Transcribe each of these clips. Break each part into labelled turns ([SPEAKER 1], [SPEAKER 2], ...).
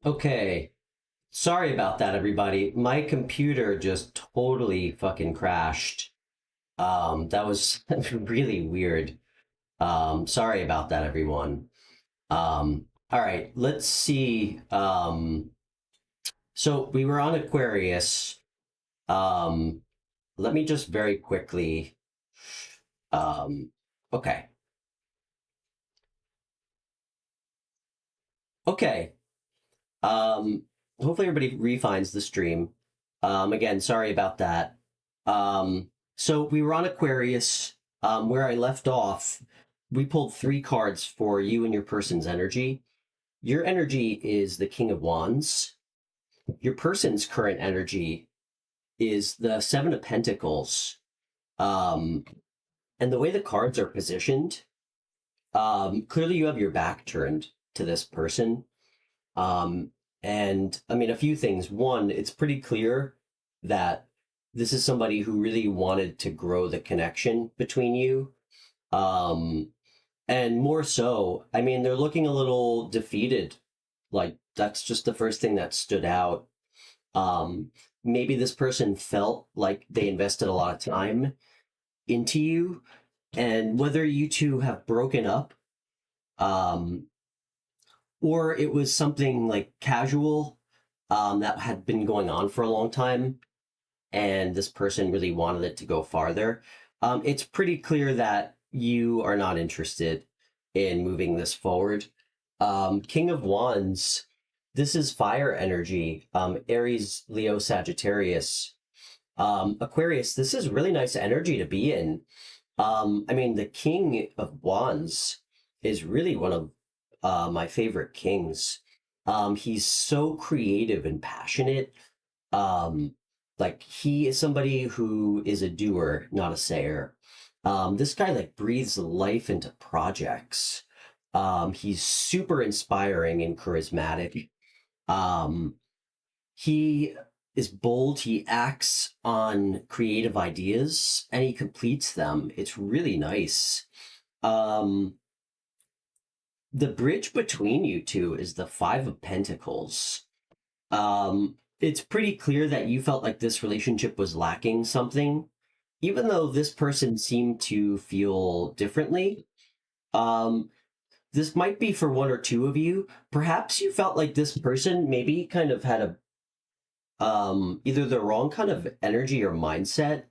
[SPEAKER 1] Okay. Sorry about that, everybody. My computer just totally fucking crashed. That was really weird. Sorry about that, everyone. All right, let's see. So we were on Aquarius. Um, Let me just very quickly. Um, okay. Okay. Um, Hopefully everybody refines the stream. Again, sorry about that. So we were on Aquarius, where I left off. We pulled three cards for you and your person's energy. Your energy is the King of Wands. Your person's current energy is the Seven of Pentacles. Um, and the way the cards are positioned, clearly you have your back turned to this person. Um, and I mean, a few things. One, it's pretty clear that this is somebody who really wanted to grow the connection between you. Um, and more so, I mean, they're looking a little defeated. Like, that's just the first thing that stood out. Um, Maybe this person felt like they invested a lot of time into you, and whether you two have broken up, um, or it was something like casual that had been going on for a long time, and this person really wanted it to go farther. It's pretty clear that you are not interested in moving this forward. King of Wands, this is fire energy. Aries, Leo, Sagittarius. Aquarius, this is really nice energy to be in. I mean, the King of Wands is really one of my favorite kings. He's so creative and passionate. Um, like he is somebody who is a doer, not a sayer. This guy like breathes life into projects. He's super inspiring and charismatic. Um, he is bold. He acts on creative ideas and he completes them. It's really nice. Um, the bridge between you two is the Five of Pentacles. It's pretty clear that you felt like this relationship was lacking something, even though this person seemed to feel differently. Um, this might be for one or two of you. Perhaps you felt like this person maybe kind of had a either the wrong kind of energy or mindset,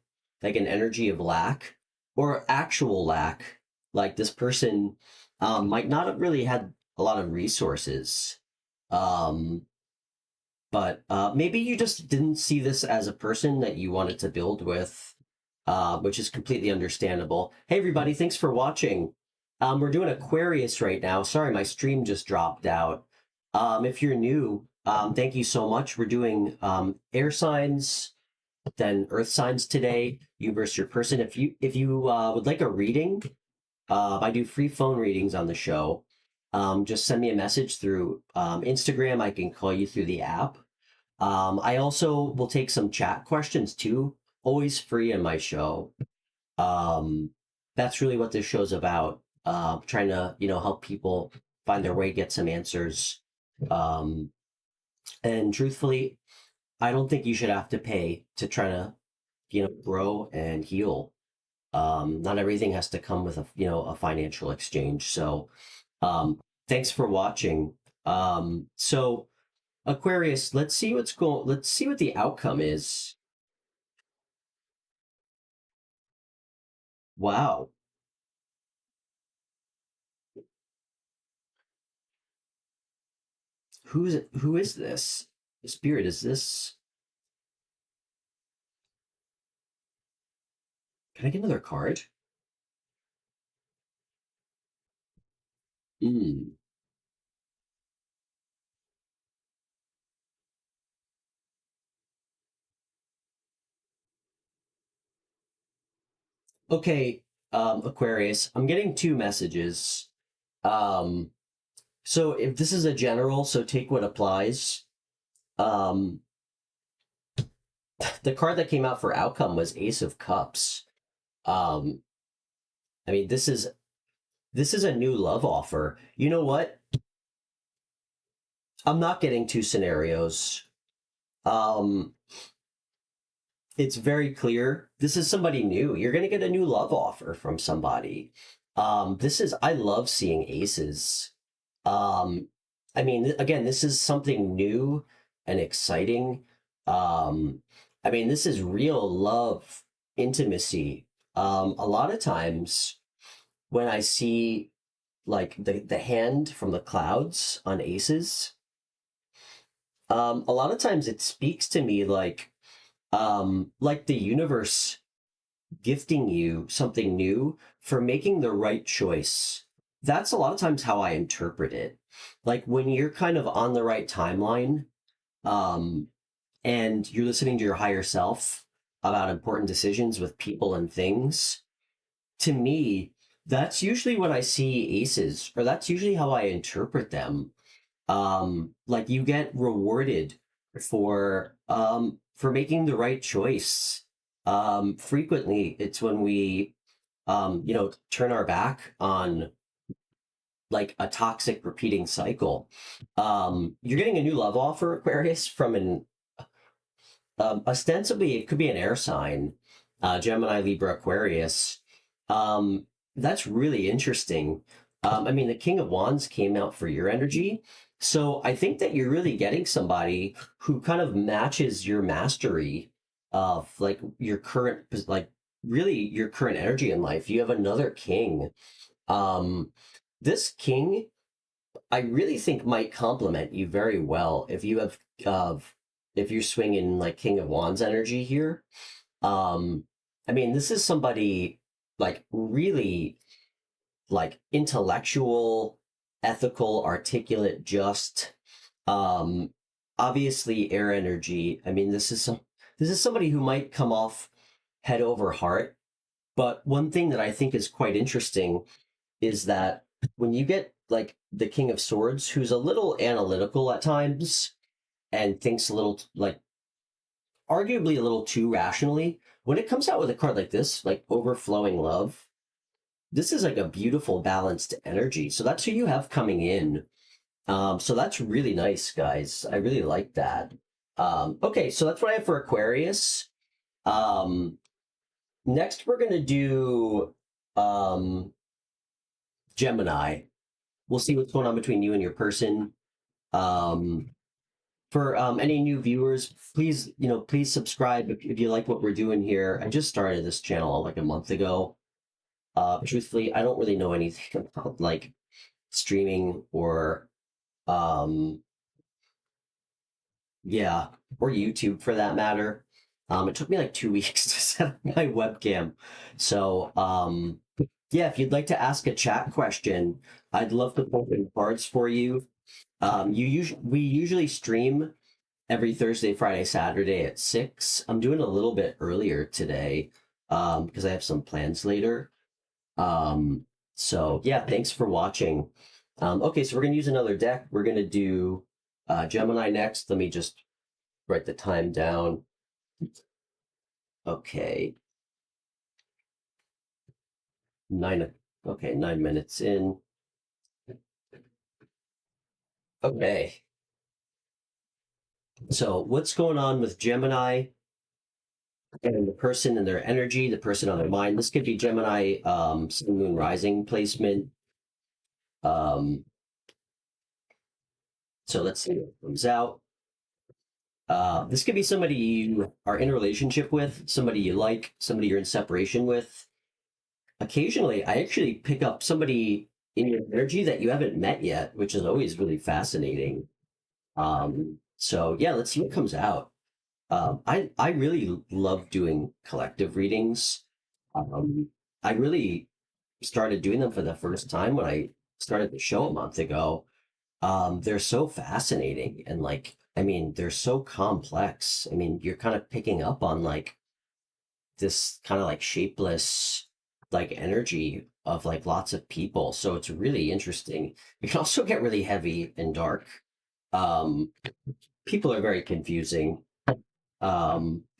[SPEAKER 1] like an energy of lack or actual lack. Like this person might not have really had a lot of resources. Um, but maybe you just didn't see this as a person that you wanted to build with, which is completely understandable. Hey, everybody, thanks for watching. We're doing Aquarius right now. Sorry, my stream just dropped out. If you're new, thank you so much. We're doing air signs, then earth signs today. You versus your person. If you would like a reading, I do free phone readings on the show. Just send me a message through Instagram. I can call you through the app. I also will take some chat questions too, always free in my show. Um, that's really what this show's about. Trying to, help people find their way, get some answers. Um, and truthfully, I don't think you should have to pay to try to, grow and heal. Not everything has to come with a financial exchange. So, thanks for watching. So Aquarius, let's see what the outcome is. Wow. Who is this? Spirit, is this? Can I get another card? Hmm. Okay, Aquarius, I'm getting two messages. Um, so if this is a general, so take what applies. Um, the card that came out for outcome was Ace of Cups. Um, I mean, this is a new love offer. You know what? I'm not getting two scenarios. Um, it's very clear this is somebody new. You're going to get a new love offer from somebody. I love seeing aces. Um, I mean, again, this is something new and exciting. I mean, this is real love, intimacy. A lot of times when I see like the hand from the clouds on aces, a lot of times it speaks to me like the universe gifting you something new for making the right choice. That's a lot of times how I interpret it. Like when you're kind of on the right timeline, um, and you're listening to your higher self about important decisions with people and things, to me, that's usually when I see aces, or that's usually how I interpret them. Like you get rewarded for making the right choice. Frequently it's when we turn our back on like a toxic repeating cycle. You're getting a new love offer, Aquarius, from an ostensibly it could be an air sign, Gemini, Libra, Aquarius. That's really interesting. I mean, the King of Wands came out for your energy. So I think that you're really getting somebody who kind of matches your mastery of like your current, like really your current energy in life. You have another king. Um, this king, I really think might complement you very well if you have, if you're swinging like King of Wands energy here. Um, I mean, this is somebody like really like intellectual, ethical, articulate, just um obviously air energy. I mean, this is somebody who might come off head over heart, but one thing that I think is quite interesting is that when you get like the King of Swords, who's a little analytical at times and thinks a little like arguably a little too rationally, when it comes out with a card like this, like overflowing love, this is like a beautiful balanced energy. So that's who you have coming in. So that's really nice, guys. I really like that. Okay, so that's what I have for Aquarius. Um, Next we're gonna do um, Gemini. We'll see what's going on between you and your person. Um, for any new viewers, please, please subscribe if you like what we're doing here. I just started this channel like a month ago. Truthfully, I don't really know anything about like streaming or um yeah, or YouTube for that matter. It took me like 2 weeks to set up my webcam. So yeah, if you'd like to ask a chat question, I'd love to open cards for you. We usually stream every Thursday, Friday, Saturday at 6. I'm doing a little bit earlier today because I have some plans later. So yeah, thanks for watching. Okay, so we're gonna use another deck. We're gonna do Gemini next. Let me just write the time down. Okay. Okay, 9 minutes in. Okay. So what's going on with Gemini and the person and their energy, the person on their mind? This could be Gemini, Sun, Moon, Rising placement. So let's see what comes out. This could be somebody you are in a relationship with, somebody you like, somebody you're in separation with. Occasionally, I actually pick up somebody in your energy that you haven't met yet, which is always really fascinating. So yeah, let's see what comes out. I really love doing collective readings. Um, I really started doing them for the first time when I started the show a month ago. They're so fascinating and like, I mean, they're so complex. I mean, you're kind of picking up on like this kind of like shapeless like energy of like lots of people. So it's really interesting. It can also get really heavy and dark. Um, People are very confusing.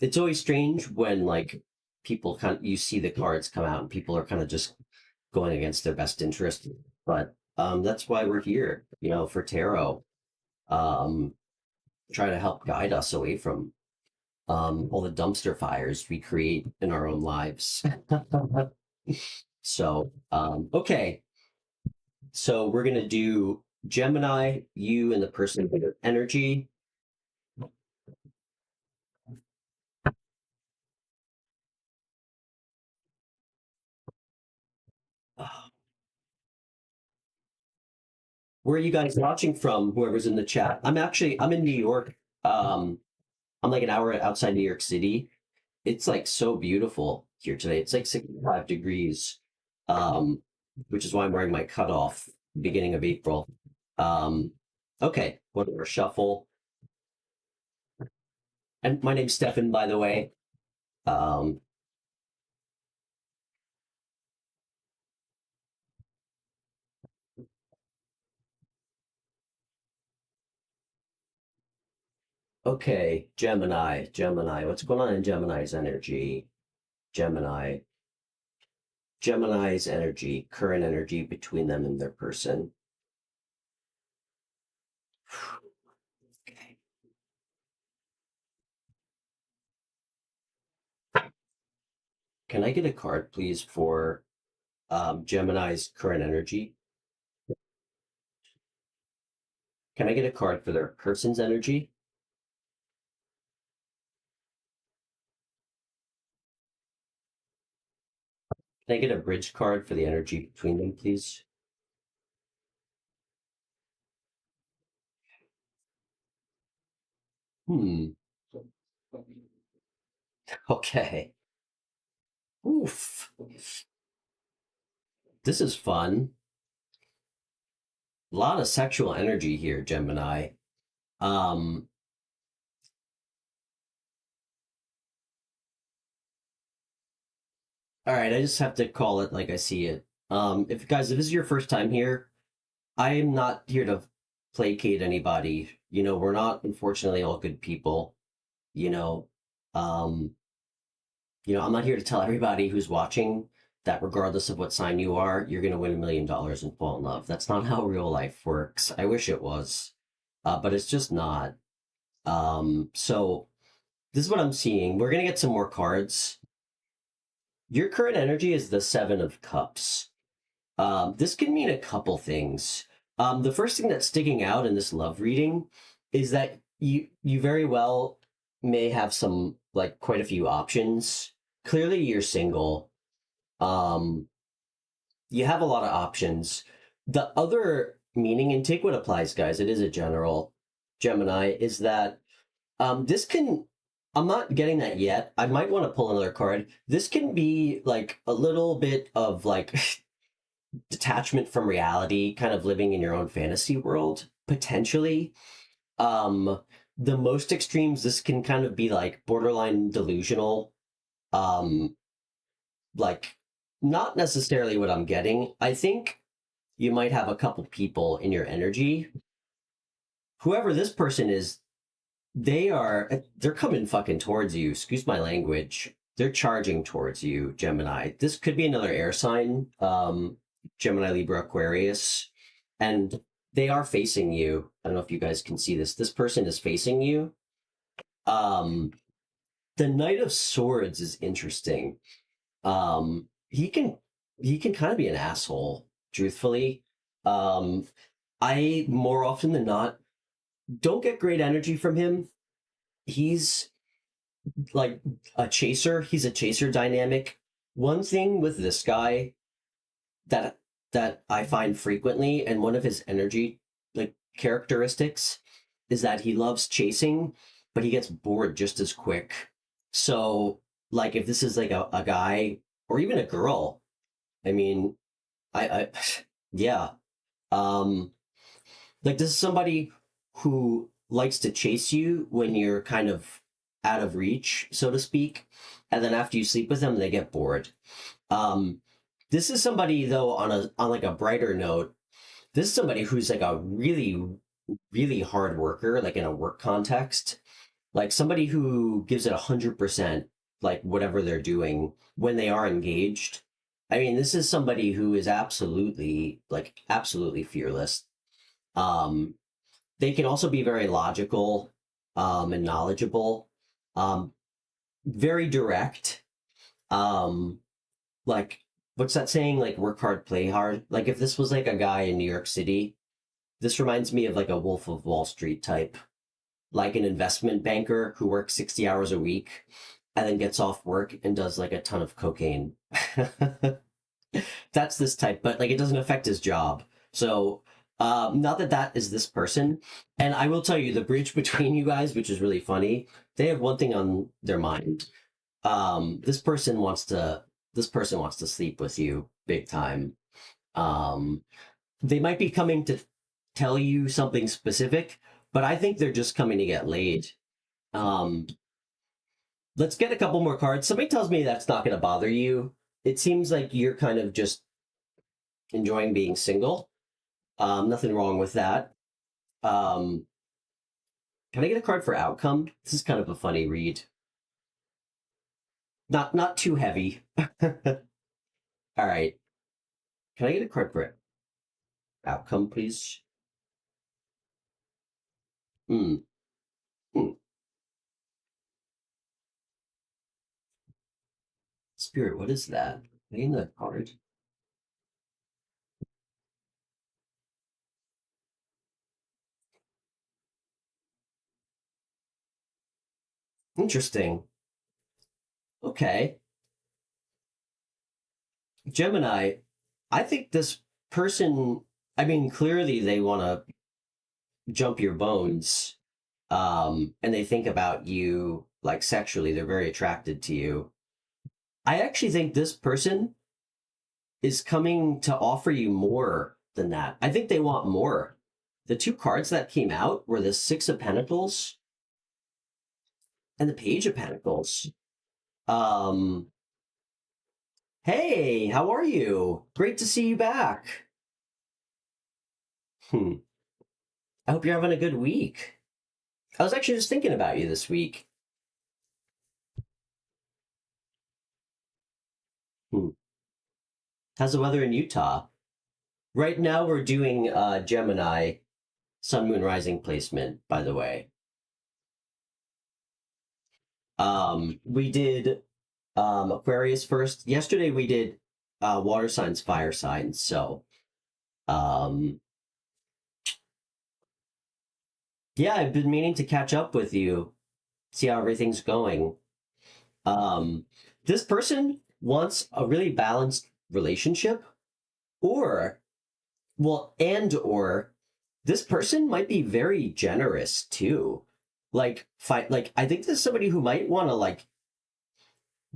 [SPEAKER 1] It's always strange when like people kind of you see the cards come out and people are kind of just going against their best interest. But that's why we're here, for tarot. um, try to help guide us away from all the dumpster fires we create in our own lives. So, okay. So we're going to do Gemini, you and the person with your energy. Where are you guys watching from? Whoever's in the chat. I'm in New York. I'm like an hour outside New York City. It's like so beautiful here today. It's like 65 degrees, um, which is why I'm wearing my cutoff beginning of April. Um, okay, whatever, shuffle. And my name's Stefan, by the way. Um, okay, Gemini. What's going on in Gemini's energy? Gemini. Gemini's energy, current energy between them and their person. Okay. Can I get a card, please, for Gemini's current energy? Can I get a card for their person's energy? Can I get a bridge card for the energy between them, please? Hmm. Okay. Oof. This is fun. A lot of sexual energy here, Gemini. Um, all right, I just have to call it like I see it. If guys, if this is your first time here, I am not here to placate anybody. You know, we're not unfortunately all good people. You know, um, I'm not here to tell everybody who's watching that regardless of what sign you are, you're going to win $1 million and fall in love. That's not how real life works. I wish it was, but it's just not. So this is what I'm seeing. We're going to get some more cards. Your current energy is the Seven of Cups. This can mean a couple things. The first thing that's sticking out in this love reading is that you very well may have some like quite a few options. Clearly, you're single. Um, you have a lot of options. The other meaning, and take what applies, guys. It is a general Gemini. Is that this can. I'm not getting that yet. I might want to pull another card. This can be like a little bit of like detachment from reality, kind of living in your own fantasy world, potentially. Um, the most extremes, this can kind of be like borderline delusional. Um, like not necessarily what I'm getting. I think you might have a couple people in your energy. Whoever this person is, they're coming fucking towards you. Excuse my language. They're charging towards you, Gemini. This could be another air sign. Gemini, Libra, Aquarius, and they are facing you. I don't know if you guys can see this. This person is facing you. Um, the Knight of Swords is interesting. He can kind of be an asshole, truthfully. Um, I more often than not don't get great energy from him. He's like a chaser. He's a chaser dynamic. One thing with this guy that I find frequently, and one of his energy like characteristics is that he loves chasing, but he gets bored just as quick. So, like, if this is like a guy or even a girl, I mean, I yeah, um, like this is somebody who likes to chase you when you're kind of out of reach, so to speak, and then after you sleep with them, they get bored. Um, this is somebody though on like a brighter note. This is somebody who's like a really really hard worker, like in a work context, like somebody who gives it 100%, like whatever they're doing when they are engaged. I mean, this is somebody who is absolutely fearless. Um, They can also be very logical, and knowledgeable, um, very direct. Um, like, what's that saying? Like, work hard, play hard. Like, if this was like a guy in New York City, this reminds me of like a Wolf of Wall Street type, like an investment banker who works 60 hours a week and then gets off work and does like a ton of cocaine. That's this type, but like it doesn't affect his job. So, not that that is this person. And I will tell you, the bridge between you guys, which is really funny, they have one thing on their mind. This person wants to. This person wants to sleep with you big time. Um, they might be coming to tell you something specific, but I think they're just coming to get laid. Um, let's get a couple more cards. Somebody tells me that's not going to bother you. It seems like you're kind of just enjoying being single. Nothing wrong with that. Um, can I get a card for outcome? This is kind of a funny read. Not too heavy. All right. Can I get a card for outcome, please? Hmm. Hmm. Spirit, what is that? Name the card. Interesting. Okay. Gemini, I think this person, I mean, clearly they want to jump your bones. And they think about you like sexually. They're very attracted to you. I actually think this person is coming to offer you more than that. I think they want more. The two cards that came out were the Six of Pentacles and the Page of Pentacles. Um, hey, how are you? Great to see you back. Hmm. I hope you're having a good week. I was actually just thinking about you this week. Hmm. How's the weather in Utah? Right now we're doing Gemini Sun Moon Rising placement, by the way. We did Aquarius first. Yesterday we did water signs, fire signs. So um yeah, I've been meaning to catch up with you, see how everything's going. Um this person wants a really balanced relationship, or or this person might be very generous too. Like I think there's somebody who might want to like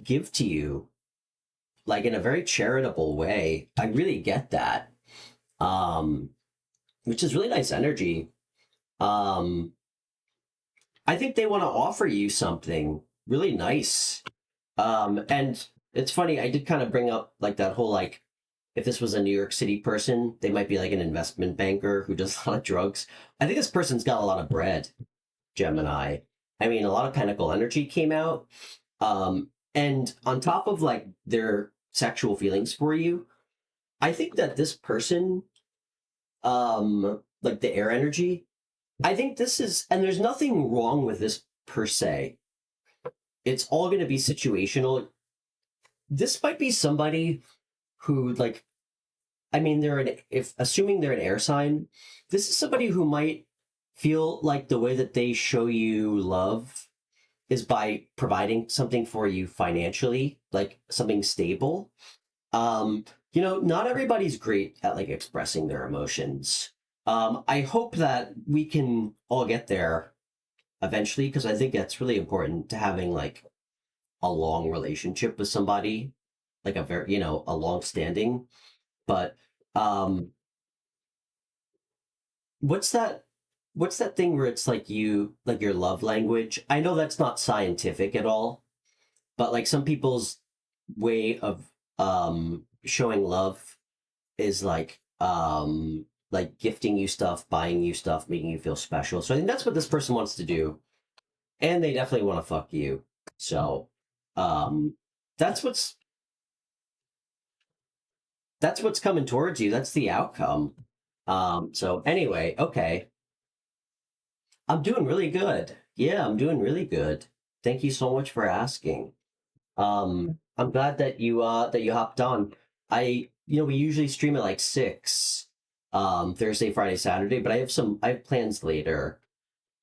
[SPEAKER 1] give to you like in a very charitable way. I really get that. Um which is really nice energy. Um I think they want to offer you something really nice. And it's funny, I did kind of bring up like that whole like if this was a New York City person, they might be like an investment banker who does a lot of drugs. I think this person's got a lot of bread, Gemini. I mean, a lot of Pentacle energy came out. And on top of like their sexual feelings for you, I think that this person, like the air energy, I think this is, and there's nothing wrong with this per se. It's all going to be situational. This might be somebody who like, I mean, if assuming they're an air sign, this is somebody who might feel like the way that they show you love is by providing something for you financially, like something stable. Not everybody's great at like expressing their emotions. I hope that we can all get there eventually, because I think that's really important to having like a long relationship with somebody, like a very, a long standing. But um, what's that? What's that thing where it's like like your love language? I know that's not scientific at all, but like some people's way of showing love is like gifting you stuff, buying you stuff, making you feel special. So I think that's what this person wants to do, and they definitely want to fuck you. So um that's what's coming towards you. That's the outcome. So anyway, okay. I'm doing really good. Yeah, I'm doing really good. Thank you so much for asking. I'm glad that you hopped on. We usually stream at like 6, Thursday, Friday, Saturday, but I have plans later.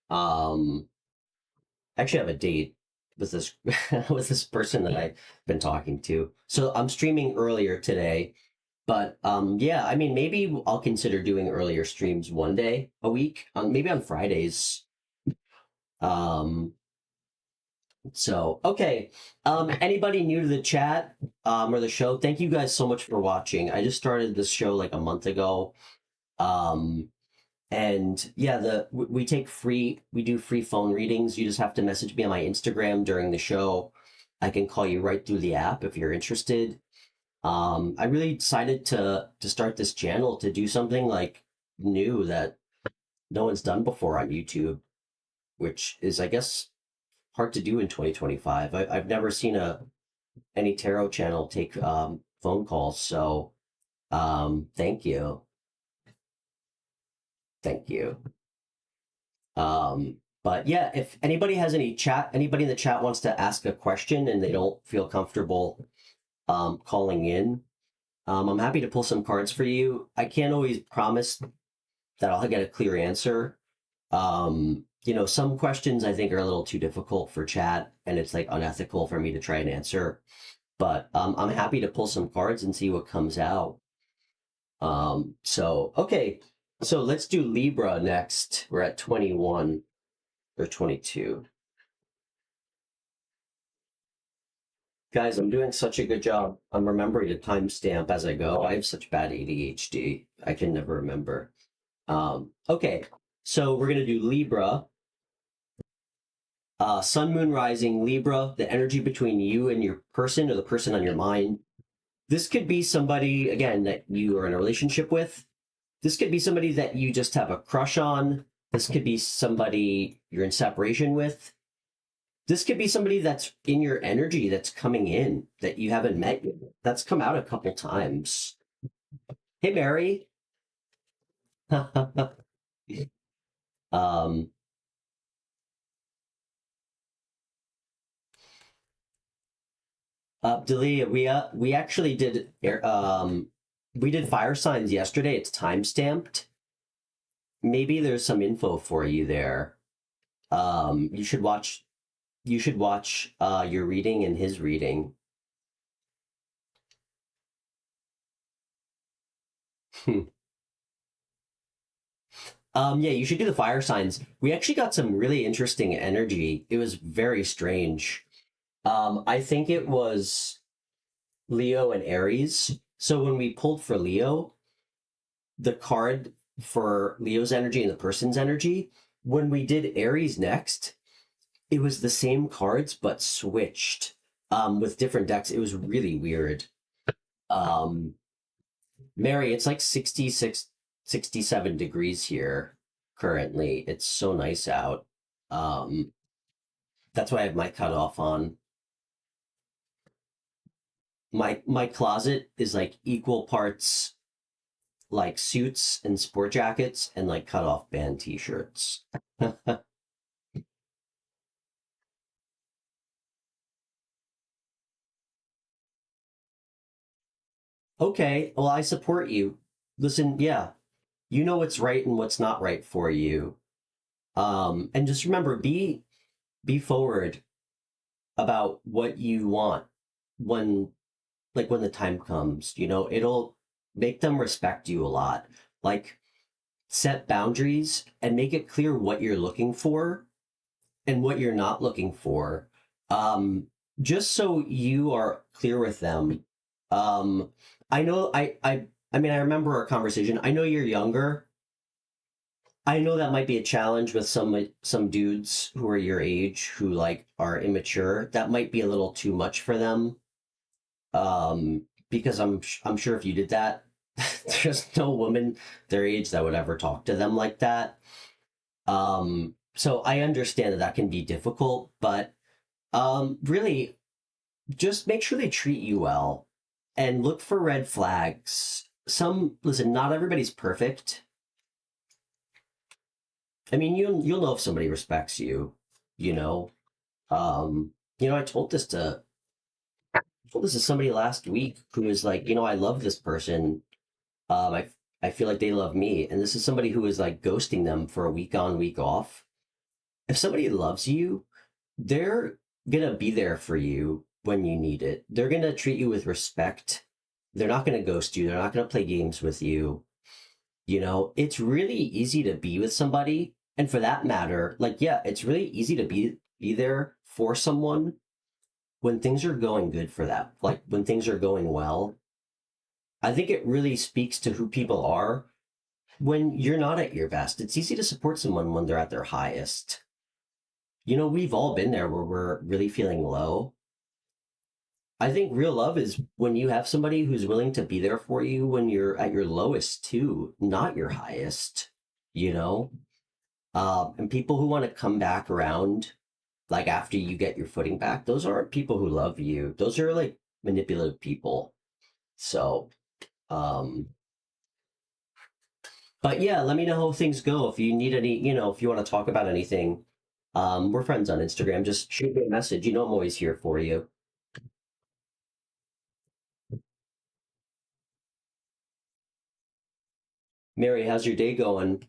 [SPEAKER 1] Um, I actually have a date with this with this person that I've been talking to. So I'm streaming earlier today. But yeah, I mean, maybe I'll consider doing earlier streams one day a week, maybe on Fridays. Um, so okay. Anybody new to the chat or the show? Thank you guys so much for watching. I just started this show like a month ago. Um, and yeah, we do free phone readings. You just have to message me on my Instagram during the show. I can call you right through the app if you're interested. I really decided to start this channel to do something like new that no one's done before on YouTube, which is, I guess, hard to do in 2025. I've never seen any tarot channel take phone calls, so thank you, thank you. But yeah, if anybody in the chat wants to ask a question and they don't feel comfortable calling in, I'm happy to pull some cards for you. I can't always promise that I'll get a clear answer. Some questions I think are a little too difficult for chat, and it's like unethical for me to try and answer. But I'm happy to pull some cards and see what comes out. Okay, so let's do Libra next. We're at 21 or 22. Guys, I'm doing such a good job. I'm remembering to timestamp as I go. I have such bad ADHD. I can never remember. Okay, so we're gonna do Libra. Sun, Moon, Rising, Libra, the energy between you and your person or the person on your mind. This could be somebody, again, that you are in a relationship with. This could be somebody that you just have a crush on. This could be somebody you're in separation with. This could be somebody that's in your energy that's coming in that you haven't met yet. That's come out a couple times. Hey, Mary. um, Delia, we actually did we did fire signs yesterday. It's time stamped. Maybe there's some info for you there. You should watch your reading and his reading. Yeah, you should do the fire signs. We actually got some really interesting energy. It was very strange. I think it was Leo and Aries. So when we pulled for Leo, the card for Leo's energy and the person's energy, when we did Aries next, it was the same cards but switched with different decks. It was really weird. Um, Mary, it's like 66, 67 degrees here currently. It's so nice out. Um, that's why I have my cutoff on. My closet is like equal parts like suits and sport jackets and like cutoff band t-shirts. Okay, well, I support you. Listen, yeah, you know what's right and what's not right for you. And just remember, be forward about what you want when when the time comes. It'll make them respect you a lot. Like, set boundaries and make it clear what you're looking for and what you're not looking for. Um, just so you are clear with them. Um, I know I mean I remember our conversation. I know you're younger. I know that might be a challenge with some dudes who are your age who like are immature. That might be a little too much for them. Because I'm sure if you did that, there's no woman their age that would ever talk to them like that. So I understand that that can be difficult, but really, just make sure they treat you well and look for red flags. Listen, not everybody's perfect. I mean, you'll know if somebody respects you, you know. I told this to somebody last week who was like, I love this person. I feel like they love me, and this is somebody who is like ghosting them for a week on, week off. If somebody loves you, they're gonna be there for you when you need it. They're gonna treat you with respect. They're not gonna ghost you. They're not gonna play games with you. It's really easy to be with somebody, and for that matter, like yeah, it's really easy to be there for someone when things are going good for them, like when things are going well. I think it really speaks to who people are when you're not at your best. It's easy to support someone when they're at their highest. We've all been there where we're really feeling low. I think real love is when you have somebody who's willing to be there for you when you're at your lowest too, not your highest, you know? And people who want to come back around, like after you get your footing back, those aren't people who love you. Those are like manipulative people. So, um, but yeah, let me know how things go. If you need any, if you want to talk about anything, we're friends on Instagram. Just shoot me a message. I'm always here for you. Mary, how's your day going?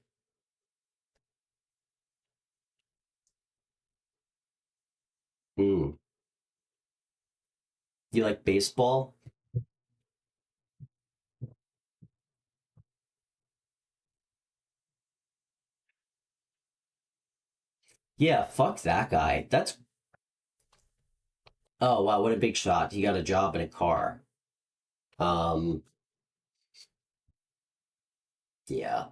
[SPEAKER 1] Mm. You like baseball? Yeah, fuck that guy. Oh wow, what a big shot. He got a job in a car. Um, yeah.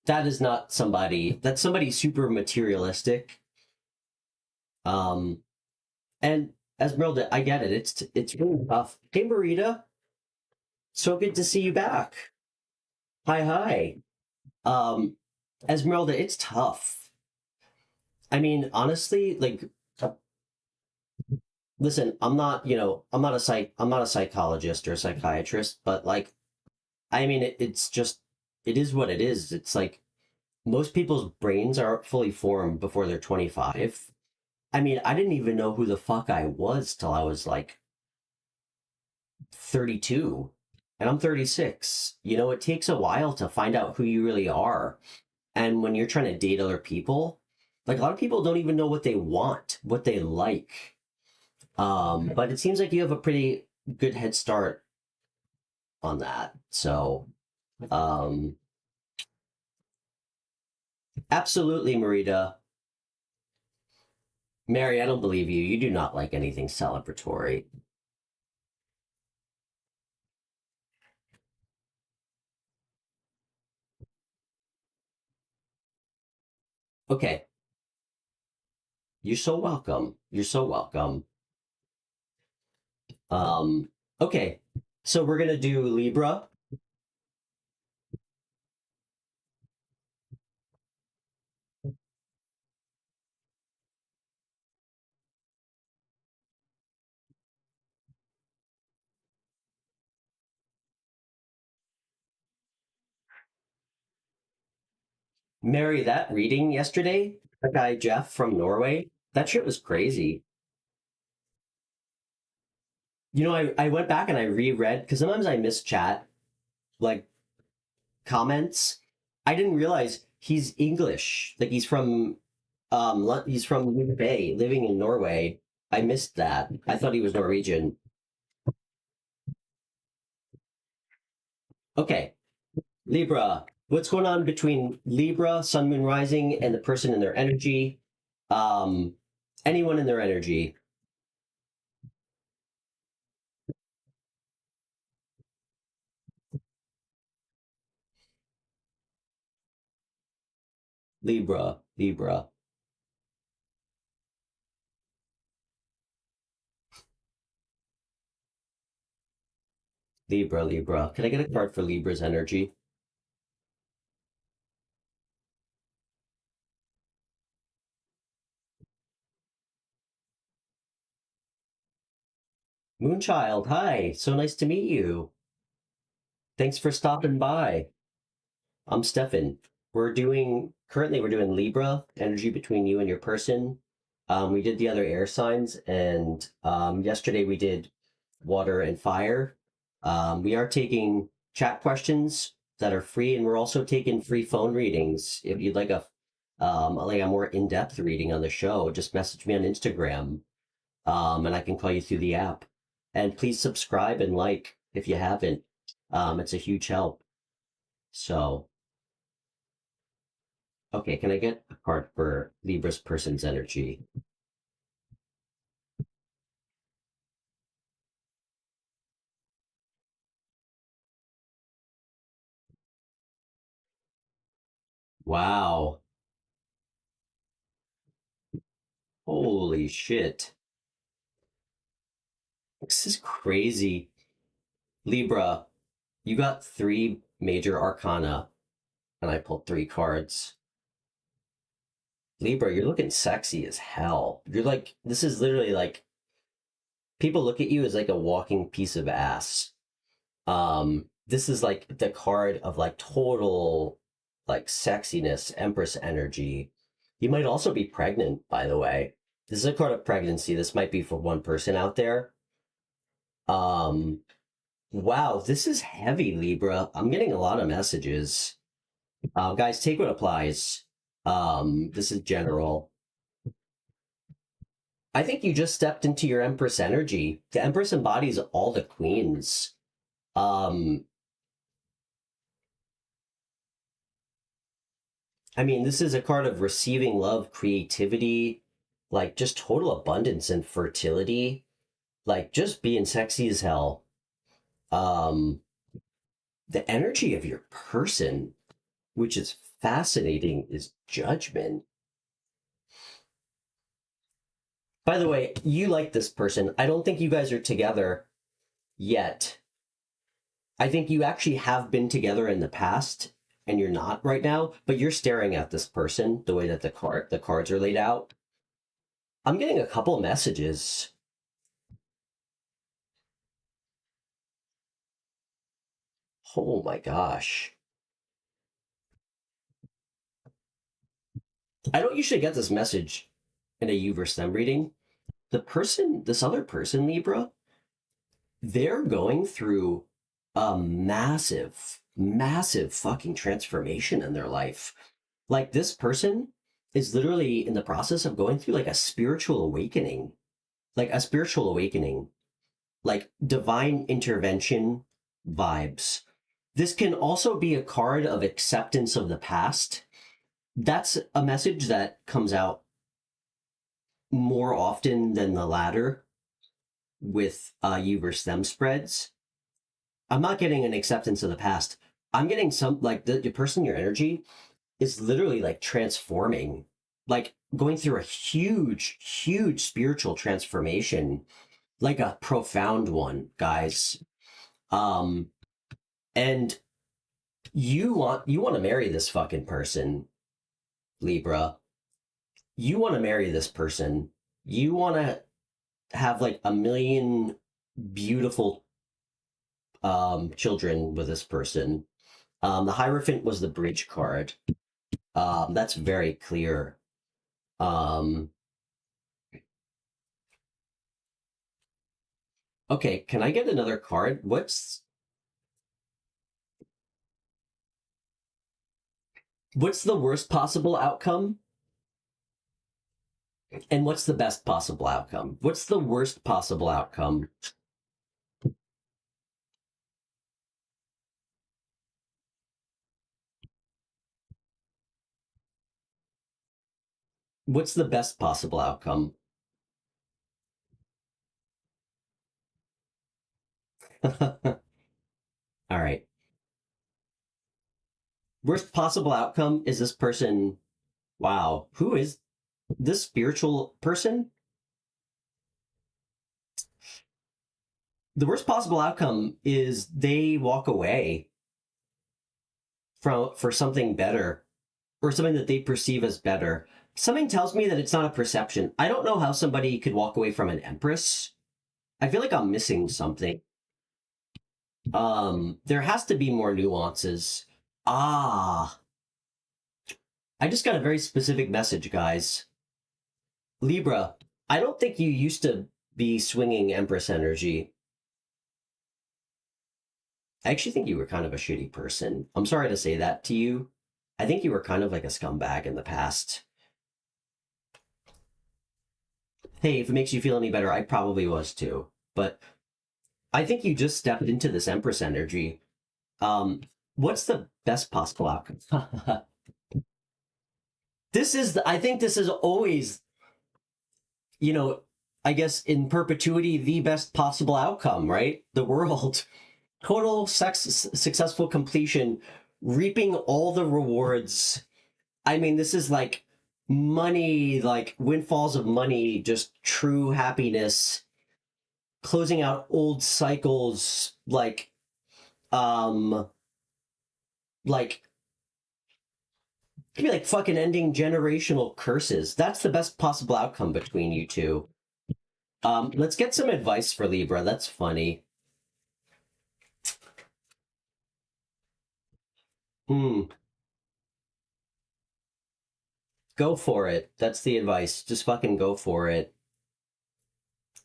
[SPEAKER 1] That is not somebody, that's somebody super materialistic. Um, and Esmeralda, I get it. It's really tough. Hey Marita, so good to see you back. Hi, hi. Um, Esmeralda, it's tough. I mean, honestly, like listen, I'm not a psychologist or a psychiatrist, but like I mean it's just it is what it is. It's like most people's brains are fully formed before they're 25. I mean, I didn't even know who the fuck I was till I was like 32 and I'm 36. It takes a while to find out who you really are. And when you're trying to date other people, like a lot of people don't even know what they want, what they like. But it seems like you have a pretty good head start on that. So, um, absolutely, Marita. Mary, I don't believe you. You do not like anything celebratory. Okay, you're so welcome. You're so welcome. Um, okay, so we're gonna do Libra. Mary, that reading yesterday, that guy Jeff from Norway, that shit was crazy. I went back and I reread because sometimes I miss chat, like comments. I didn't realize he's English. Like he's from UK, living in Norway. I missed that. I thought he was Norwegian. Okay, Libra. What's going on between Libra, Sun, Moon, Rising, and the person in their energy? Um, anyone in their energy? Libra, Libra, Libra, Libra. Can I get a card for Libra's energy? Moonchild, hi. So nice to meet you. Thanks for stopping by. I'm Stefan. Currently we're doing Libra energy between you and your person. We did the other air signs, and yesterday we did water and fire. We are taking chat questions that are free, and we're also taking free phone readings. If you'd like a more in-depth reading on the show, just message me on Instagram, and I can call you through the app. And please subscribe and like if you haven't. It's a huge help. So, okay, can I get a card for Libra's person's energy? Wow. Holy shit. This is crazy. Libra, you got three major arcana, and I pulled three cards. Libra, you're looking sexy as hell. You're like, this is literally like, people look at you as like a walking piece of ass. This is like the card of like total like sexiness, Empress energy. You might also be pregnant, by the way. This is a card of pregnancy. This might be for one person out there. Um, wow, this is heavy, Libra. I'm getting a lot of messages. Guys, take what applies. This is general. I think you just stepped into your Empress energy. The Empress embodies all the queens. Um, I mean, this is a card of receiving love, creativity, like just total abundance and fertility, like just being sexy as hell. Um, the energy of your person, which is fascinating, is judgment. By the way, you like this person. I don't think you guys are together yet. I think you actually have been together in the past and you're not right now, but you're staring at this person the way that the cards are laid out. I'm getting a couple of messages. Oh my gosh. I don't usually get this message in a you versus them reading. This other person, Libra, they're going through a massive, massive fucking transformation in their life. Like this person is literally in the process of going through like a spiritual awakening, like a spiritual awakening, like divine intervention vibes. This can also be a card of acceptance of the past. That's a message that comes out more often than the latter with you versus them spreads. I'm not getting an acceptance of the past. I'm getting some like the person, your energy is literally like transforming, like going through a huge, huge spiritual transformation, like a profound one, guys. Um, and you want to marry this fucking person, Libra. You want to marry this person. You want to have like a million beautiful children with this person. The Hierophant was the bridge card. That's very clear. Um, okay, can I get another card? What's the worst possible outcome? And what's the best possible outcome? What's the worst possible outcome? What's the best possible outcome? All right. Worst possible outcome is this person. Wow. Who is this spiritual person? The worst possible outcome is they walk away for something better or something that they perceive as better. Something tells me that it's not a perception. I don't know how somebody could walk away from an empress. I feel like I'm missing something. There has to be more nuances. Ah, I just got a very specific message, guys. Libra, I don't think you used to be swinging Empress energy. I actually think you were kind of a shitty person. I'm sorry to say that to you. I think you were kind of like a scumbag in the past. Hey, if it makes you feel any better, I probably was too. But I think you just stepped into this Empress energy. What's the best possible outcome? I think this is always, you know, I guess in perpetuity, the best possible outcome, right? The world. Total successful completion, reaping all the rewards. I mean, this is like money, like windfalls of money, just true happiness, closing out old cycles, like could be like fucking ending generational curses. That's the best possible outcome between you two. Let's get some advice for Libra. That's funny. Go for it. That's the advice. Just fucking go for it.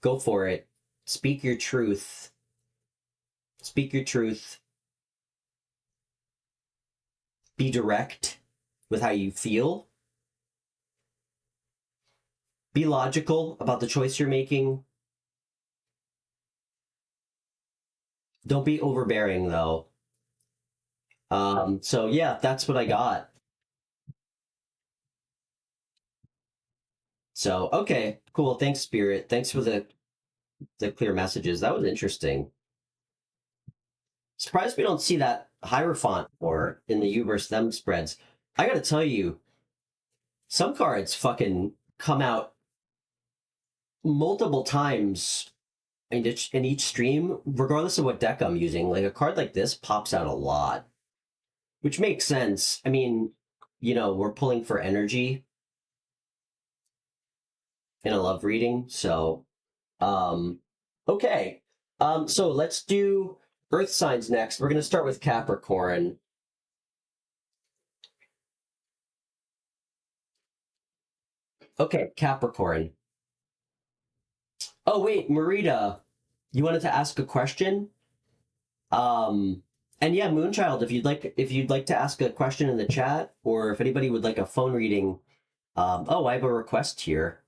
[SPEAKER 1] Go for it. Speak your truth. Speak your truth. Be direct with how you feel. Be logical about the choice you're making. Don't be overbearing, though. So yeah, that's what I got. So, okay, cool. Thanks, Spirit. Thanks for the clear messages. That was interesting. Surprised we don't see that Hierophant more in the you versus them spreads. I gotta tell you, some cards fucking come out multiple times in each stream, regardless of what deck I'm using. Like a card like this pops out a lot, which makes sense. I mean, we're pulling for energy in a love reading, so okay. So let's do Earth signs next. We're going to start with Capricorn. Okay, Capricorn. Oh wait, Marita, you wanted to ask a question? And yeah, Moonchild, if you'd like to ask a question in the chat, or if anybody would like a phone reading, I have a request here.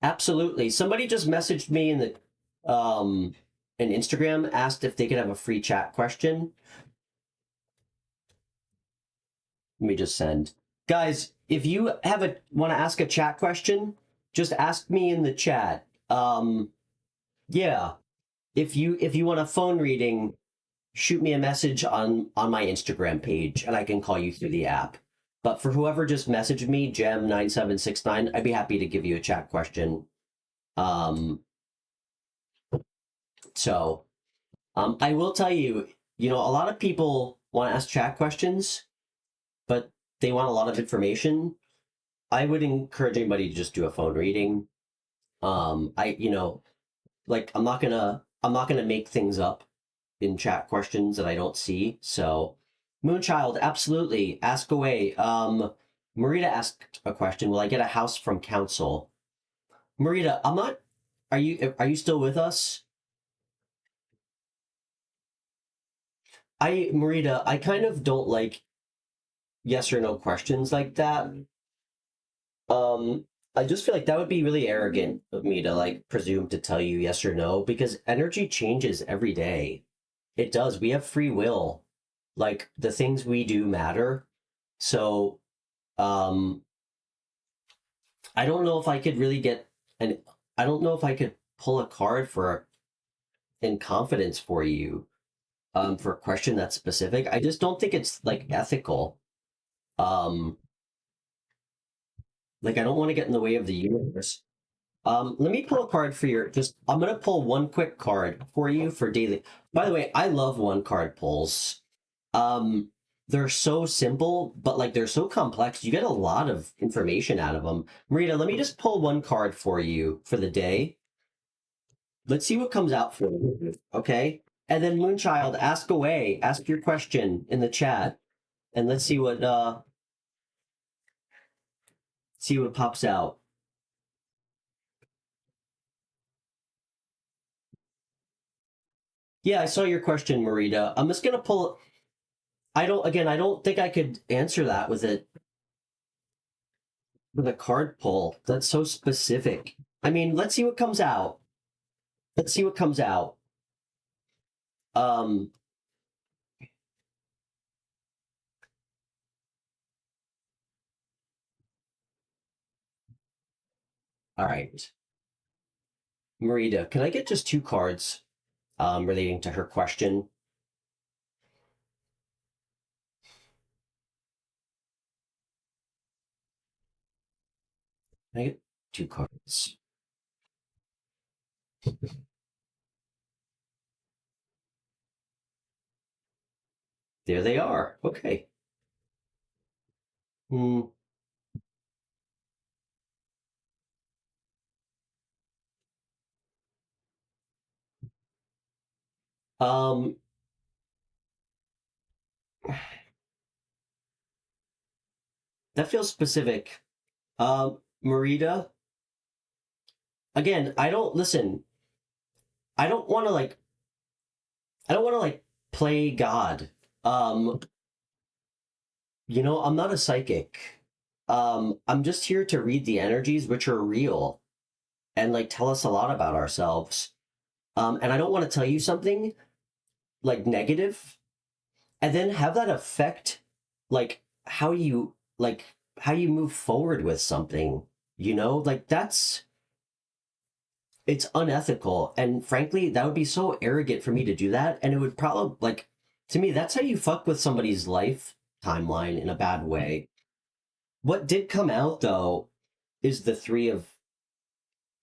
[SPEAKER 1] Absolutely. Somebody just messaged me in Instagram, asked if they could have a free chat question. Let me just send. Guys, if you want to ask a chat question, just ask me in the chat. Yeah. If you want a phone reading, shoot me a message on my Instagram page and I can call you through the app. But for whoever just messaged me, Gem9769, I'd be happy to give you a chat question. So I will tell you, a lot of people want to ask chat questions, but they want a lot of information. I would encourage anybody to just do a phone reading. I'm not gonna make things up in chat questions that I don't see. So Moonchild, absolutely, ask away. Marita asked a question. Will I get a house from council? Marita, I'm not. Are you still with us? Marita, I kind of don't like yes or no questions like that. I just feel like that would be really arrogant of me to like presume to tell you yes or no, because energy changes every day. It does. We have free will. Like the things we do matter. So, I don't know if I could really I don't know if I could pull a card in confidence for you, for a question that's specific. I just don't think it's like ethical. Like I don't want to get in the way of the universe. Let me pull a card for I'm going to pull one quick card for you for daily. By the way, I love one card pulls. They're so simple, but like they're so complex. You get a lot of information out of them. Marita, let me just pull one card for you for the day. Let's see what comes out for you. Okay. And then Moonchild, ask away. Ask your question in the chat. And let's see what pops out. Yeah, I saw your question, Marita. I'm just gonna pull. I don't think I could answer that with a card pull. That's so specific. I mean, let's see what comes out. Let's see what comes out. Um, all right. Marita, can I get just 2 cards relating to her question? Can I get 2 cards? There they are. Okay. Hmm. Um, that feels specific. Marita, again, I don't listen. I don't want to like. I don't want to like play God. Um, I'm not a psychic. I'm just here to read the energies, which are real, and like tell us a lot about ourselves. And I don't want to tell you something like negative, and then have that affect like how you move forward with something. Like it's unethical, and frankly, that would be so arrogant for me to do that, and it would probably like to me that's how you fuck with somebody's life timeline in a bad way. What did come out though is the 3 of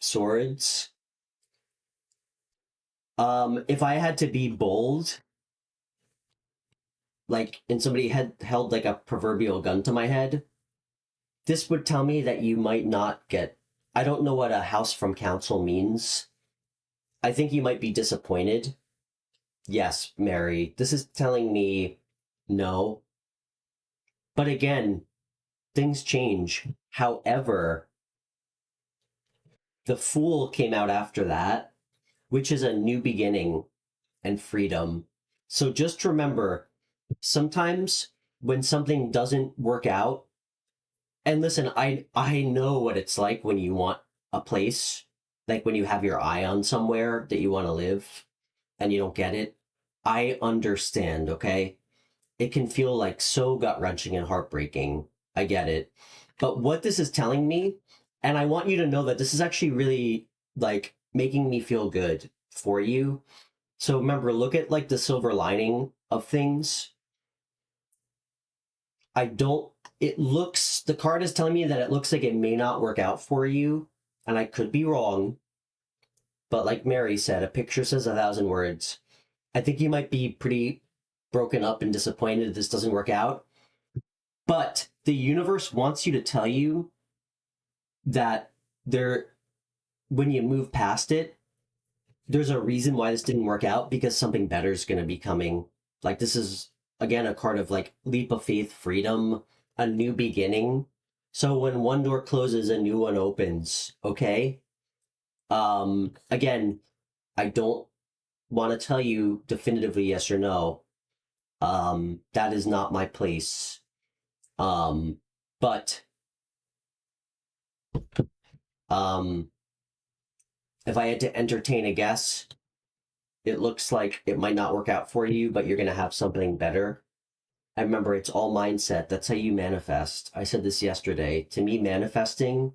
[SPEAKER 1] Swords. If I had to be bold, like, and somebody had held like a proverbial gun to my head, this would tell me that you might not get. I don't know what a house from council means. I think you might be disappointed. Yes, Mary, this is telling me no. But again, things change. However, the Fool came out after that, which is a new beginning and freedom. So just remember, sometimes when something doesn't work out, and listen, I know what it's like when you want a place, like when you have your eye on somewhere that you want to live and you don't get it. I understand, okay? It can feel like so gut-wrenching and heartbreaking. I get it. But what this is telling me, and I want you to know that this is actually really like making me feel good for you. So remember, look at like the silver lining of things. The card is telling me that it looks like it may not work out for you, and I could be wrong. But like Mary said, a picture says 1,000 words. I think you might be pretty broken up and disappointed that this doesn't work out. But the universe wants you to tell you that when you move past it, there's a reason why this didn't work out, because something better is going to be coming. Like, this is, again, a card of like leap of faith, freedom, a new beginning. So when one door closes, a new one opens. Okay. Again, I don't want to tell you definitively yes or no. That is not my place. But if I had to entertain a guess, it looks like it might not work out for you, but you're going to have something better. I remember, it's all mindset. That's how you manifest. I said this yesterday. To me, manifesting,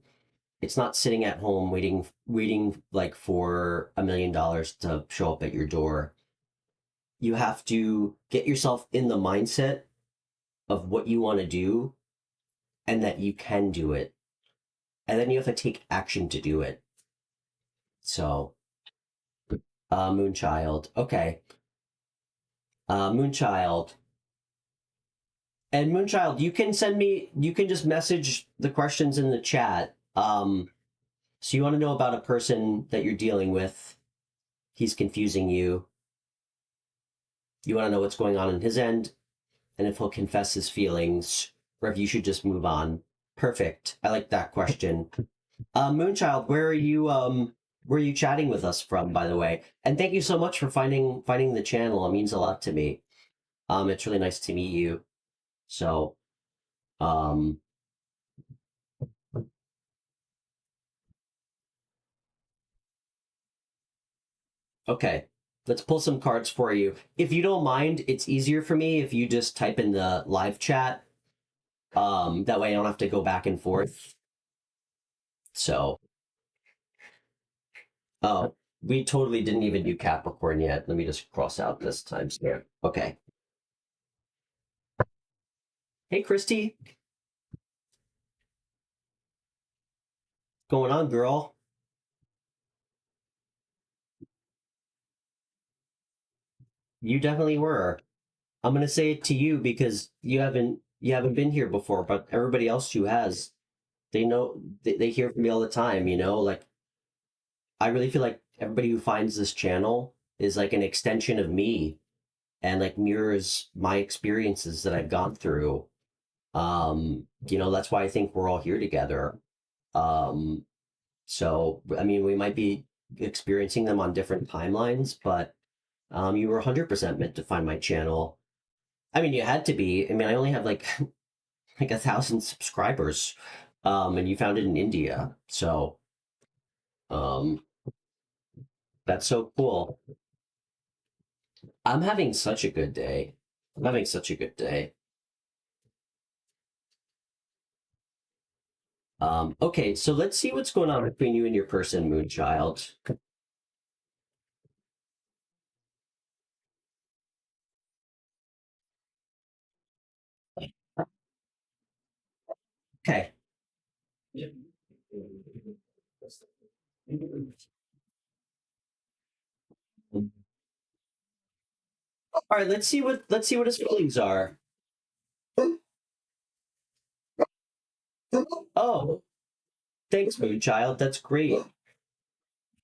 [SPEAKER 1] it's not sitting at home waiting like for $1 million to show up at your door. You have to get yourself in the mindset of what you want to do and that you can do it. And then you have to take action to do it. So, Moonchild. Okay. Moonchild. And Moonchild, you can just message the questions in the chat. So you want to know about a person that you're dealing with. he's confusing you. You want to know what's going on his end, and if he'll confess his feelings, or if you should just move on. Perfect. I like that question. Moonchild, where are you chatting with us from, by the way? And thank you so much for finding the channel. It means a lot to me. It's really nice to meet you. So, um, okay, let's pull some cards for you. If you don't mind, it's easier for me if you just type in the live chat. That way I don't have to go back and forth. So, oh, we totally didn't even do Capricorn yet. Let me just cross out this time stamp. Okay. Hey, Christy. Going on, girl? You definitely were. I'm gonna say it to you because you haven't been here before, but everybody else who has, they know they hear from me all the time, like I really feel like everybody who finds this channel is like an extension of me and like mirrors my experiences that I've gone through. That's why I think we're all here together. Um, so I mean we might be experiencing them on different timelines, but you were 100% meant to find my channel. I mean, you had to be. I mean, I only have like like 1,000 subscribers, and you found it in India. So, um, that's so cool. I'm having such a good day. I'm having such a good day. Okay, so let's see what's going on between you and your person, Moonchild. Okay. All right, let's see what his feelings are. Oh, thanks, Moonchild. That's great.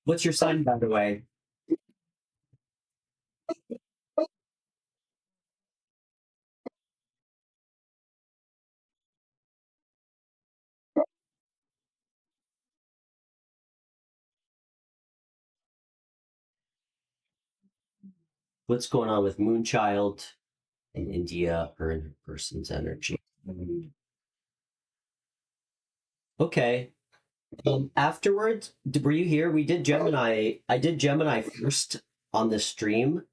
[SPEAKER 1] What's your sign, by the way? What's going on with Moonchild in India, her and her person's energy? Okay. Afterwards, were you here? We did Gemini. I did Gemini first on the stream.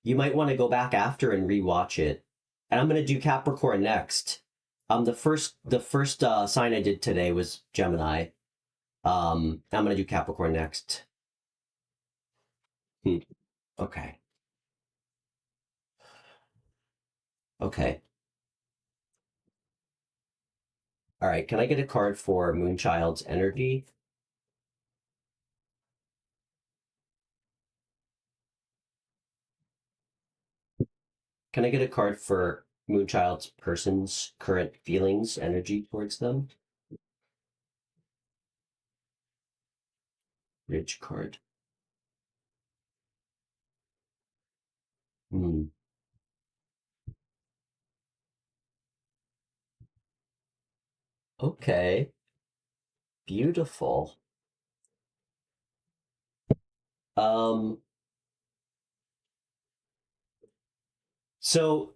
[SPEAKER 1] You might want to go back after and rewatch it. And I'm gonna do Capricorn next. The first sign I did today was Gemini. I'm gonna do Capricorn next. Hmm. Okay. Okay. All right. Can I get a card for Moonchild's energy? Can I get a card for Moonchild's person's current feelings, energy towards them? Bridge card. Hmm. Okay. Beautiful. Um, so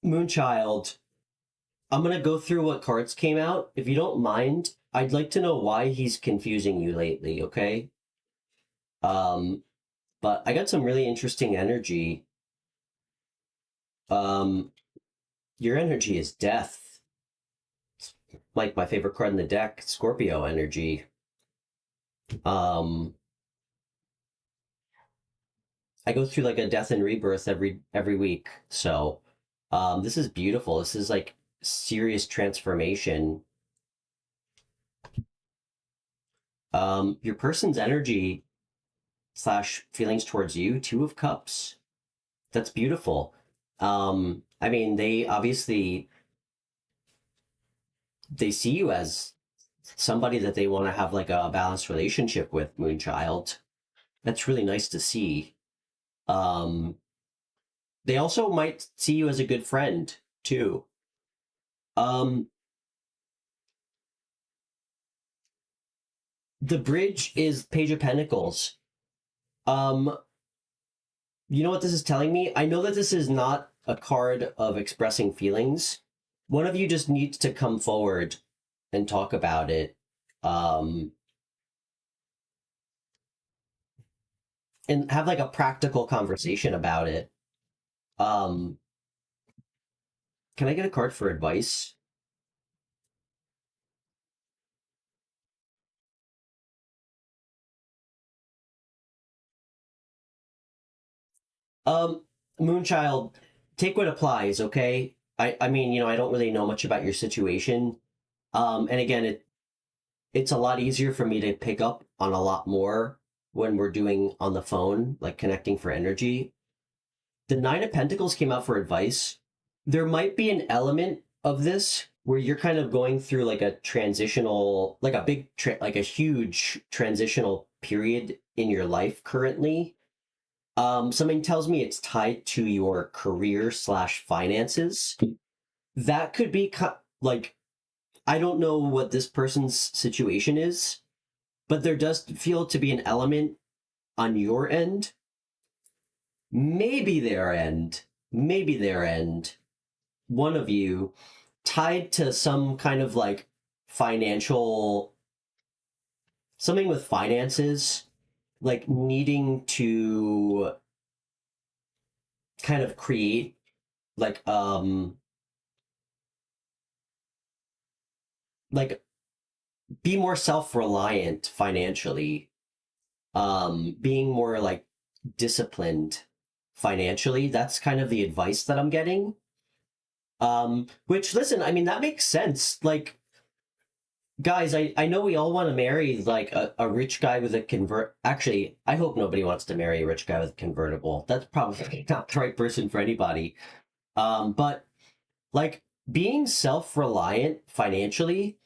[SPEAKER 1] Moonchild, I'm gonna go through what cards came out. If you don't mind, I'd like to know why he's confusing you lately, okay? Um, but I got some really interesting energy. Um, your energy is death. It's like my favorite card in the deck, Scorpio energy. Um, I go through like a death and rebirth every week. So, this is beautiful. This is like serious transformation. Your person's energy slash feelings towards you, Two of Cups. That's beautiful. I mean, they obviously they see you as somebody that they want to have like a balanced relationship with, Moonchild. That's really nice to see. Um, they also might see you as a good friend too. Um, the bridge is Page of Pentacles. Um, you know what this is telling me? I know that this is not a card of expressing feelings. One of you just needs to come forward and talk about it. Um, and have like a practical conversation about it. Um, can I get a card for advice? Um, Moonchild, take what applies, okay? I mean, I don't really know much about your situation. And again, it's a lot easier for me to pick up on a lot more when we're doing on the phone, like connecting for energy. The Nine of Pentacles came out for advice. There might be an element of this where you're kind of going through like a transitional, like a like a huge transitional period in your life currently. Something tells me it's tied to your career slash finances. That could be like, I don't know what this person's situation is, but there does feel to be an element on your end, maybe their end, one of you tied to some kind of like financial, something with finances, like needing to kind of create like like be more self-reliant financially, being more like disciplined financially. That's kind of the advice that I'm getting. Which, listen, I mean, that makes sense. Like, guys, I know we all want to marry like a rich guy with a Actually, I hope nobody wants to marry a rich guy with a convertible. That's probably not the right person for anybody. But like being self-reliant financially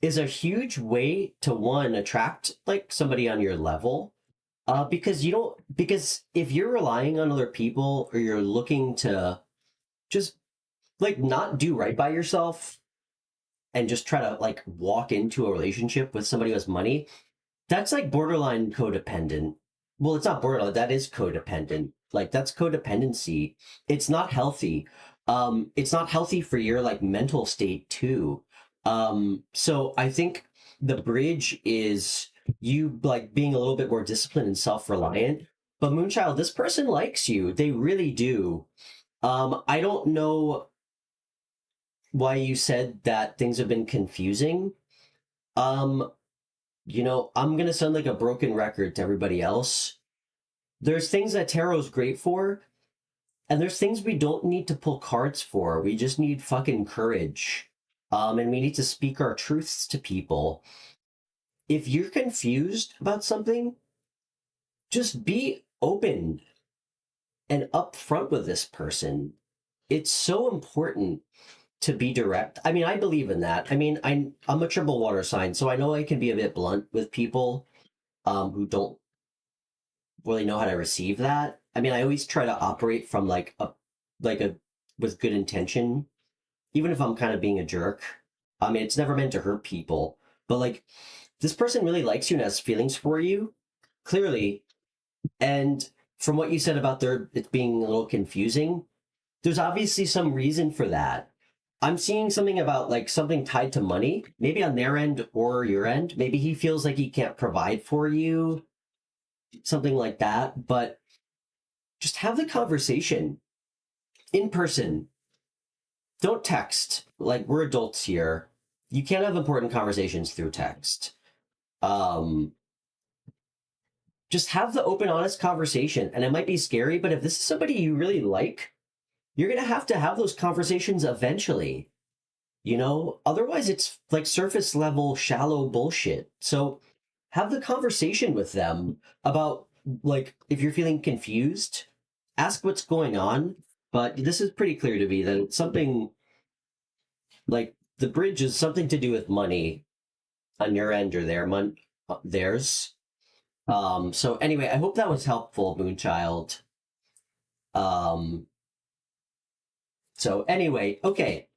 [SPEAKER 1] is a huge way to one attract like somebody on your level. Because because if you're relying on other people or you're looking to just like not do right by yourself and just try to like walk into a relationship with somebody who has money, that's like borderline codependent. Well, it's not borderline, that is codependent. Like that's codependency. It's not healthy. It's not healthy for your like mental state too. So I think the bridge is you like being a little bit more disciplined and self-reliant. But Moonchild, this person likes you. They really do. I don't know why you said that things have been confusing. Um, I'm gonna sound like a broken record to everybody else. There's things that tarot's great for, and there's things we don't need to pull cards for. We just need fucking courage. And we need to speak our truths to people. If you're confused about something, just be open and upfront with this person. It's so important to be direct. I mean, I believe in that. I mean, I'm a triple water sign, so I know I can be a bit blunt with people who don't really know how to receive that. I mean, I always try to operate from like a with good intention, even if I'm kind of being a jerk. I mean, it's never meant to hurt people, but like this person really likes you and has feelings for you, clearly. And from what you said about it being a little confusing, there's obviously some reason for that. I'm seeing something about like something tied to money, maybe on their end or your end. Maybe he feels like he can't provide for you, something like that. But just have the conversation in person. Don't text. Like we're adults here. You can't have important conversations through text. Um, just have the open, honest conversation. And it might be scary, but if this is somebody you really like, you're going to have those conversations eventually. Otherwise it's like surface level, shallow bullshit. So have the conversation with them about like, if you're feeling confused, ask what's going on. But this is pretty clear to me that it's something like the bridge is something to do with money on your end or theirs. So anyway, I hope that was helpful, Moonchild. Um, so anyway, okay.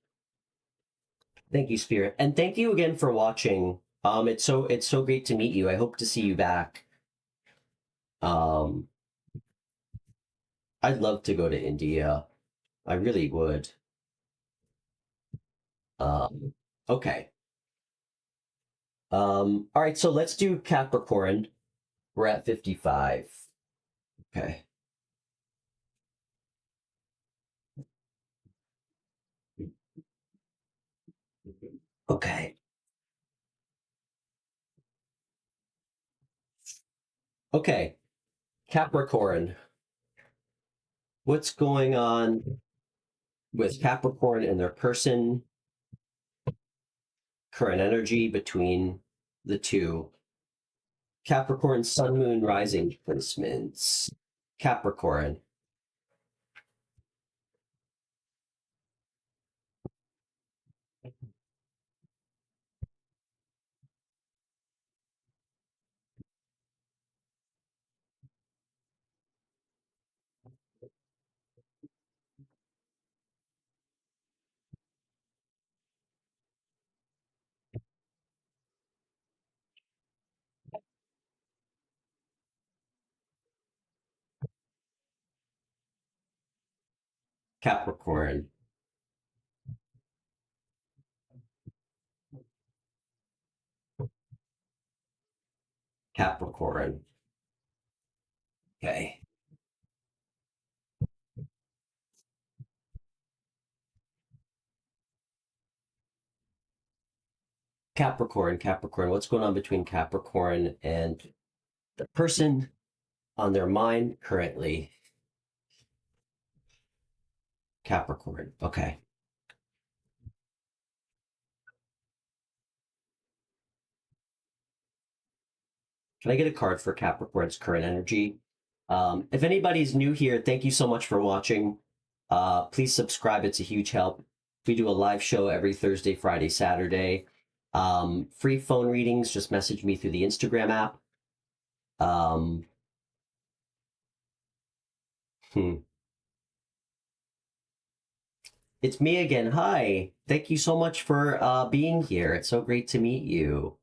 [SPEAKER 1] Thank you, Spirit. And thank you again for watching. It's so great to meet you. I hope to see you back. Um, I'd love to go to India. I really would. Okay. All right, so let's do Capricorn. We're at 55. Okay. Okay. Okay. Capricorn. What's going on with Capricorn and their person, current energy between the two? Capricorn, Sun, Moon, Rising placements. Capricorn. Capricorn. Capricorn. Okay. Capricorn. Capricorn. What's going on between Capricorn and the person on their mind currently? Capricorn. Okay. Can I get a card for Capricorn's current energy? If anybody's new here, thank you so much for watching. Please subscribe. It's a huge help. We do a live show every Thursday, Friday, Saturday. Free phone readings. Just message me through the Instagram app. Um, hmm. It's me again. Hi. Thank you so much for being here. It's so great to meet you.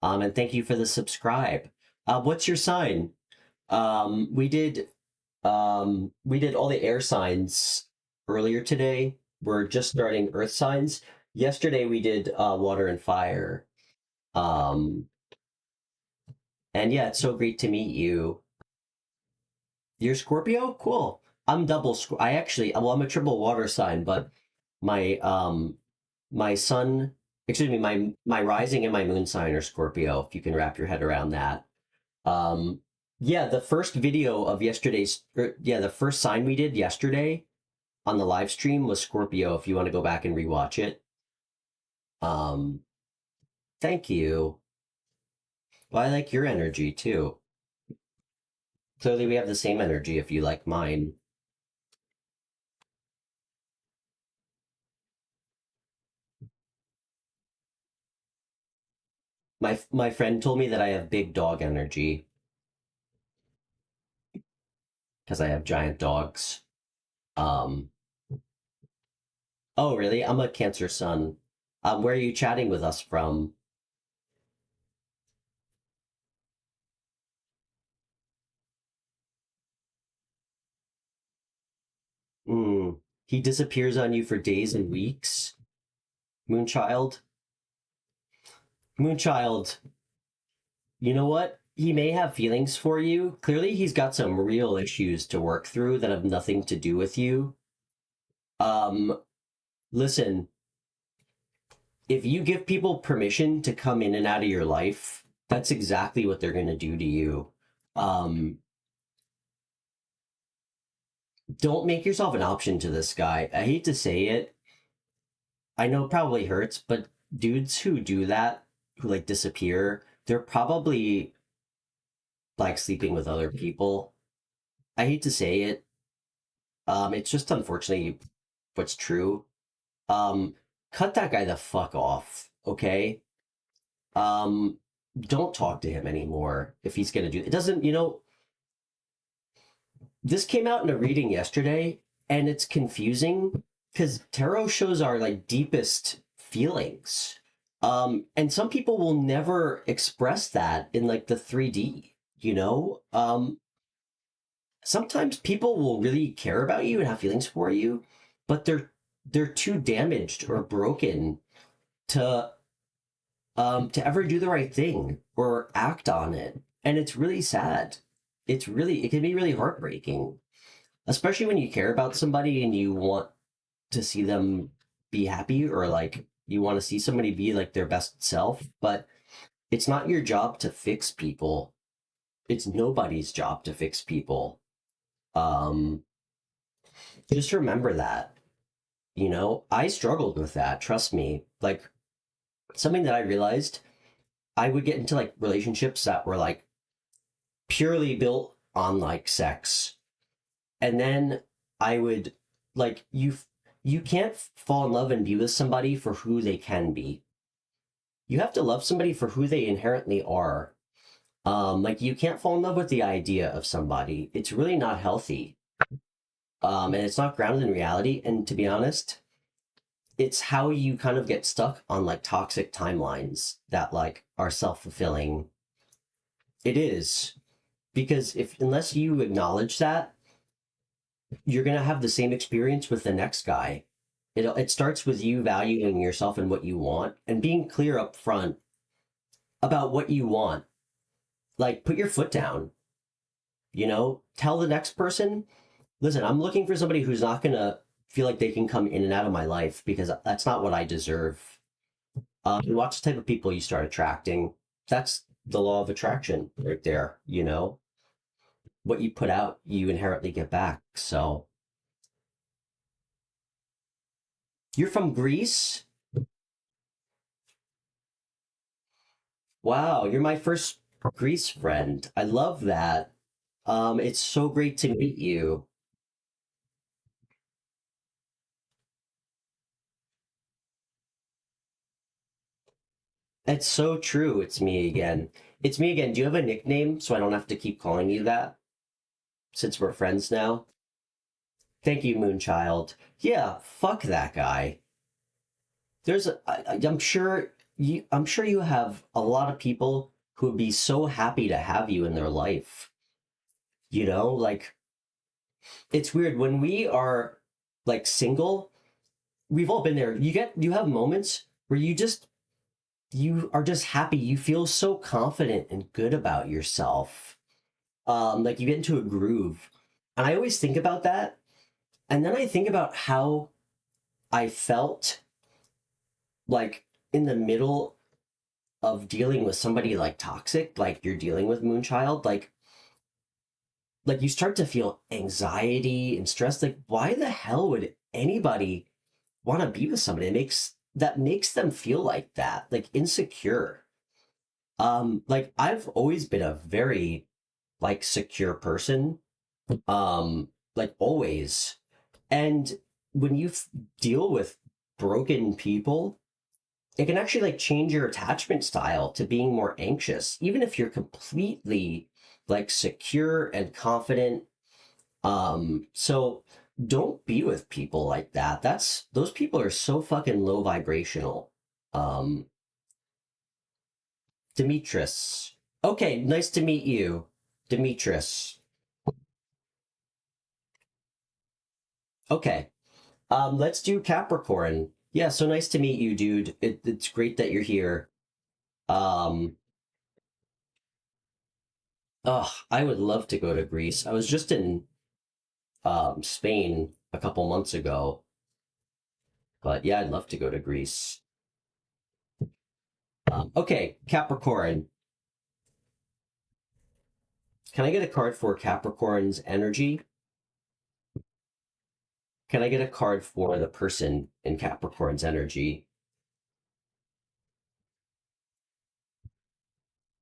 [SPEAKER 1] And thank you for the subscribe. What's your sign? Um, we did we did all the air signs earlier today. We're just starting earth signs. Yesterday we did water and fire. Um, and yeah, it's so great to meet you. You're Scorpio? Cool. I'm double I actually, well, I'm a triple water sign, but my my sun, excuse me, my rising and my moon sign are Scorpio, if you can wrap your head around that. Um, yeah, the first video of yesterday's, yeah, the first sign we did yesterday on the live stream was Scorpio, if you want to go back and rewatch it. Um, Thank you. Well, I like your energy too. Clearly, we have the same energy if you like mine. My friend told me that I have big dog energy because I have giant dogs. Um, oh, really? I'm a Cancer sun. Where are you chatting with us from? Mm, he disappears on you for days and weeks. Moonchild. Moonchild, you know what? He may have feelings for you. Clearly, he's got some real issues to work through that have nothing to do with you. Um, Listen, if you give people permission to come in and out of your life, that's exactly what they're going to do to you. Um, don't make yourself an option to this guy. I hate to say it. I know it probably hurts, but dudes who do that, who like disappear, they're probably like sleeping with other people. I hate to say it. It's just unfortunately what's true. Um, Cut that guy the fuck off, okay? Um, don't talk to him anymore if he's going to do it. It doesn't, you know, this came out in a reading yesterday and it's confusing because tarot shows our like deepest feelings. And some people will never express that in like the 3D, you know? Sometimes people will really care about you and have feelings for you, but they're too damaged or broken to ever do the right thing or act on it. And it's really sad. It can be really heartbreaking, especially when you care about somebody and you want to see them be happy or like you want to see somebody be like their best self, but it's not your job to fix people. It's nobody's job to fix people. Um, just remember that, you know, I struggled with that. Trust me. Like something that I realized, I would get into like relationships that were like purely built on like sex. And then I would like you can't fall in love and be with somebody for who they can be. You have to love somebody for who they inherently are. Like you can't fall in love with the idea of somebody. It's really not healthy. And it's not grounded in reality. And to be honest, it's how you kind of get stuck on like toxic timelines that like are self-fulfilling. It is. Because if unless you acknowledge that, you're gonna have the same experience with the next guy. It starts with you valuing yourself and what you want and being clear up front about what you want. Like put your foot down. You know, tell the next person, listen, I'm looking for somebody who's not gonna feel like they can come in and out of my life because that's not what I deserve. Watch the type of people you start attracting. That's the law of attraction right there, you know? What you put out, you inherently get back. So you're from Greece? Wow, you're my first Greece friend. I love that. It's so great to meet you. It's so true. It's me again. It's me again. Do you have a nickname so I don't have to keep calling you that since we're friends now? Thank you, Moonchild. Yeah, fuck that guy. I'm sure you have a lot of people who would be so happy to have you in their life. You know, like it's weird when we are like single, we've all been there. You have moments where you are just happy. You feel so confident and good about yourself. Like you get into a groove. And I always think about that. And then I think about how I felt like in the middle of dealing with somebody like toxic, like you're dealing with Moonchild, like you start to feel anxiety and stress. Like, why the hell would anybody want to be with somebody that makes them feel like that, like insecure? Like I've always been a very like secure person, like always. And when deal with broken people, it can actually like change your attachment style to being more anxious, even if you're completely like secure and confident. So don't be with people like that. Those people are so fucking low vibrational. Um, Demetris. Okay, nice to meet you, Demetris. Okay, let's do Capricorn. Yeah, so nice to meet you, dude. It's great that you're here. Um, I would love to go to Greece. I was just in Spain a couple months ago, but yeah, I'd love to go to Greece. Okay, Capricorn. Can I get a card for Capricorn's energy? Can I get a card for the person in Capricorn's energy?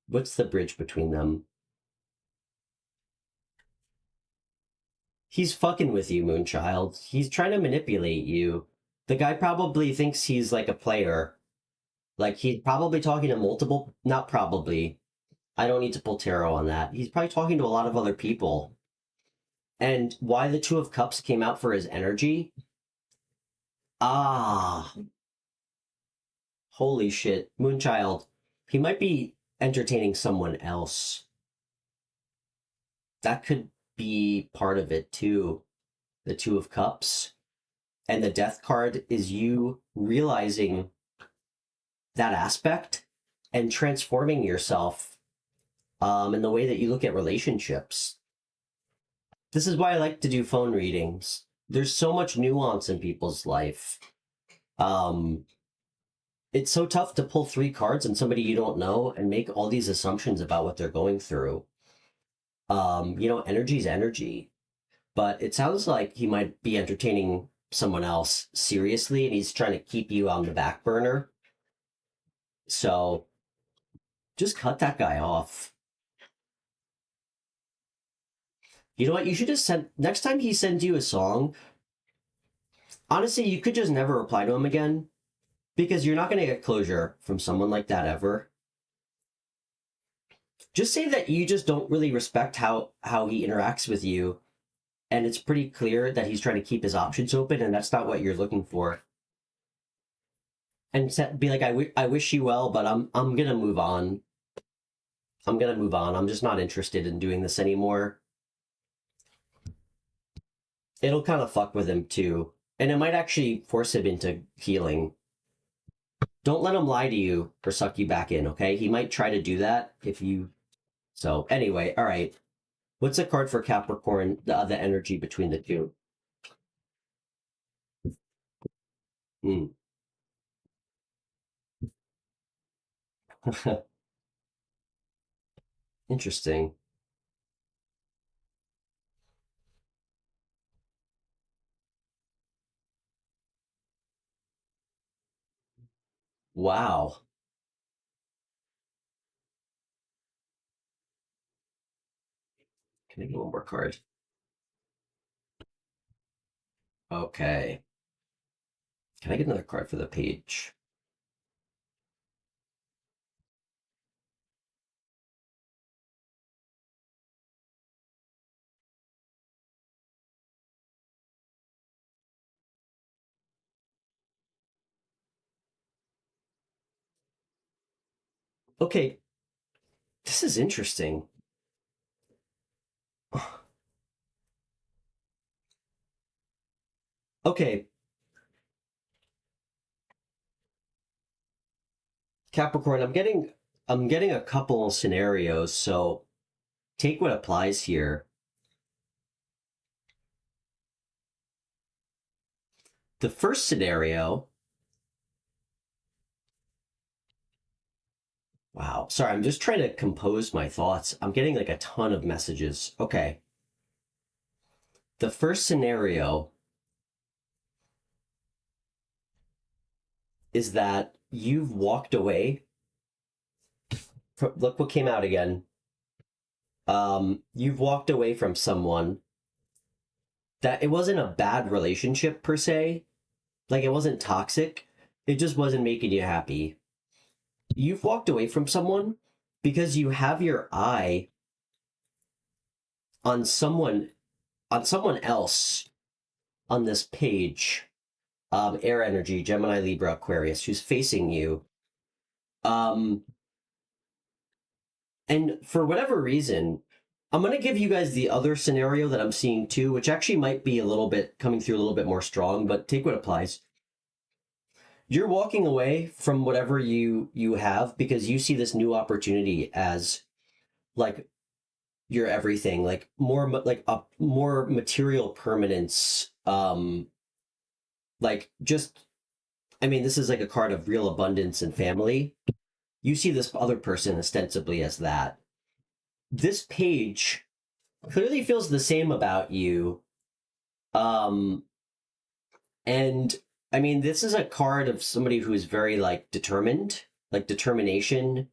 [SPEAKER 1] What's the bridge between them? He's fucking with you, Moonchild. He's trying to manipulate you. The guy probably thinks he's like a player. Like he's probably talking to multiple, not probably. I don't need to pull tarot on that. He's probably talking to a lot of other people. And why the Two of Cups came out for his energy? Ah, holy shit. Moonchild. He might be entertaining someone else. That could be part of it too. The Two of Cups. And the Death card is you realizing that aspect and transforming yourself in the way that you look at relationships. This is why I like to do phone readings. There's so much nuance in people's life. It's so tough to pull three cards and somebody you don't know and make all these assumptions about what they're going through. Energy's energy. But it sounds like he might be entertaining someone else seriously and he's trying to keep you on the back burner. So just cut that guy off. You know what? You should just send, next time he sends you a song, honestly, you could just never reply to him again because you're not going to get closure from someone like that ever. Just say that you just don't really respect how he interacts with you. And it's pretty clear that he's trying to keep his options open and that's not what you're looking for. And be like, I wish you well, but I'm going to move on. I'm going to move on. I'm just not interested in doing this anymore. It'll kind of fuck with him too. And it might actually force him into healing. Don't let him lie to you or suck you back in, okay? He might try to do that if you... So anyway, all right. What's a card for Capricorn, the energy between the two? Hmm. Interesting. Wow. Can I get one more card? Okay. Can I get another card for the page? Okay, this is interesting. Okay, Capricorn, I'm getting a couple scenarios, so take what applies here. The first scenario, wow, sorry, I'm just trying to compose my thoughts. I'm getting like a ton of messages. Okay. The first scenario is that you've walked away from, look what came out again. You've walked away from someone that it wasn't a bad relationship per se. Like it wasn't toxic. It just wasn't making you happy. You've walked away from someone because you have your eye on someone else on this page. Air energy, Gemini, Libra, Aquarius, who's facing you. Um, and for whatever reason, I'm going to give you guys the other scenario that I'm seeing too, which actually might be a little bit coming through a little bit more strong, but take what applies. You're walking away from whatever you have because you see this new opportunity as like your everything, like like a more material permanence. Like just, I mean, this is like a card of real abundance and family. You see this other person ostensibly as that. This page clearly feels the same about you. Um, and I mean, this is a card of somebody who is very like determined, like determination.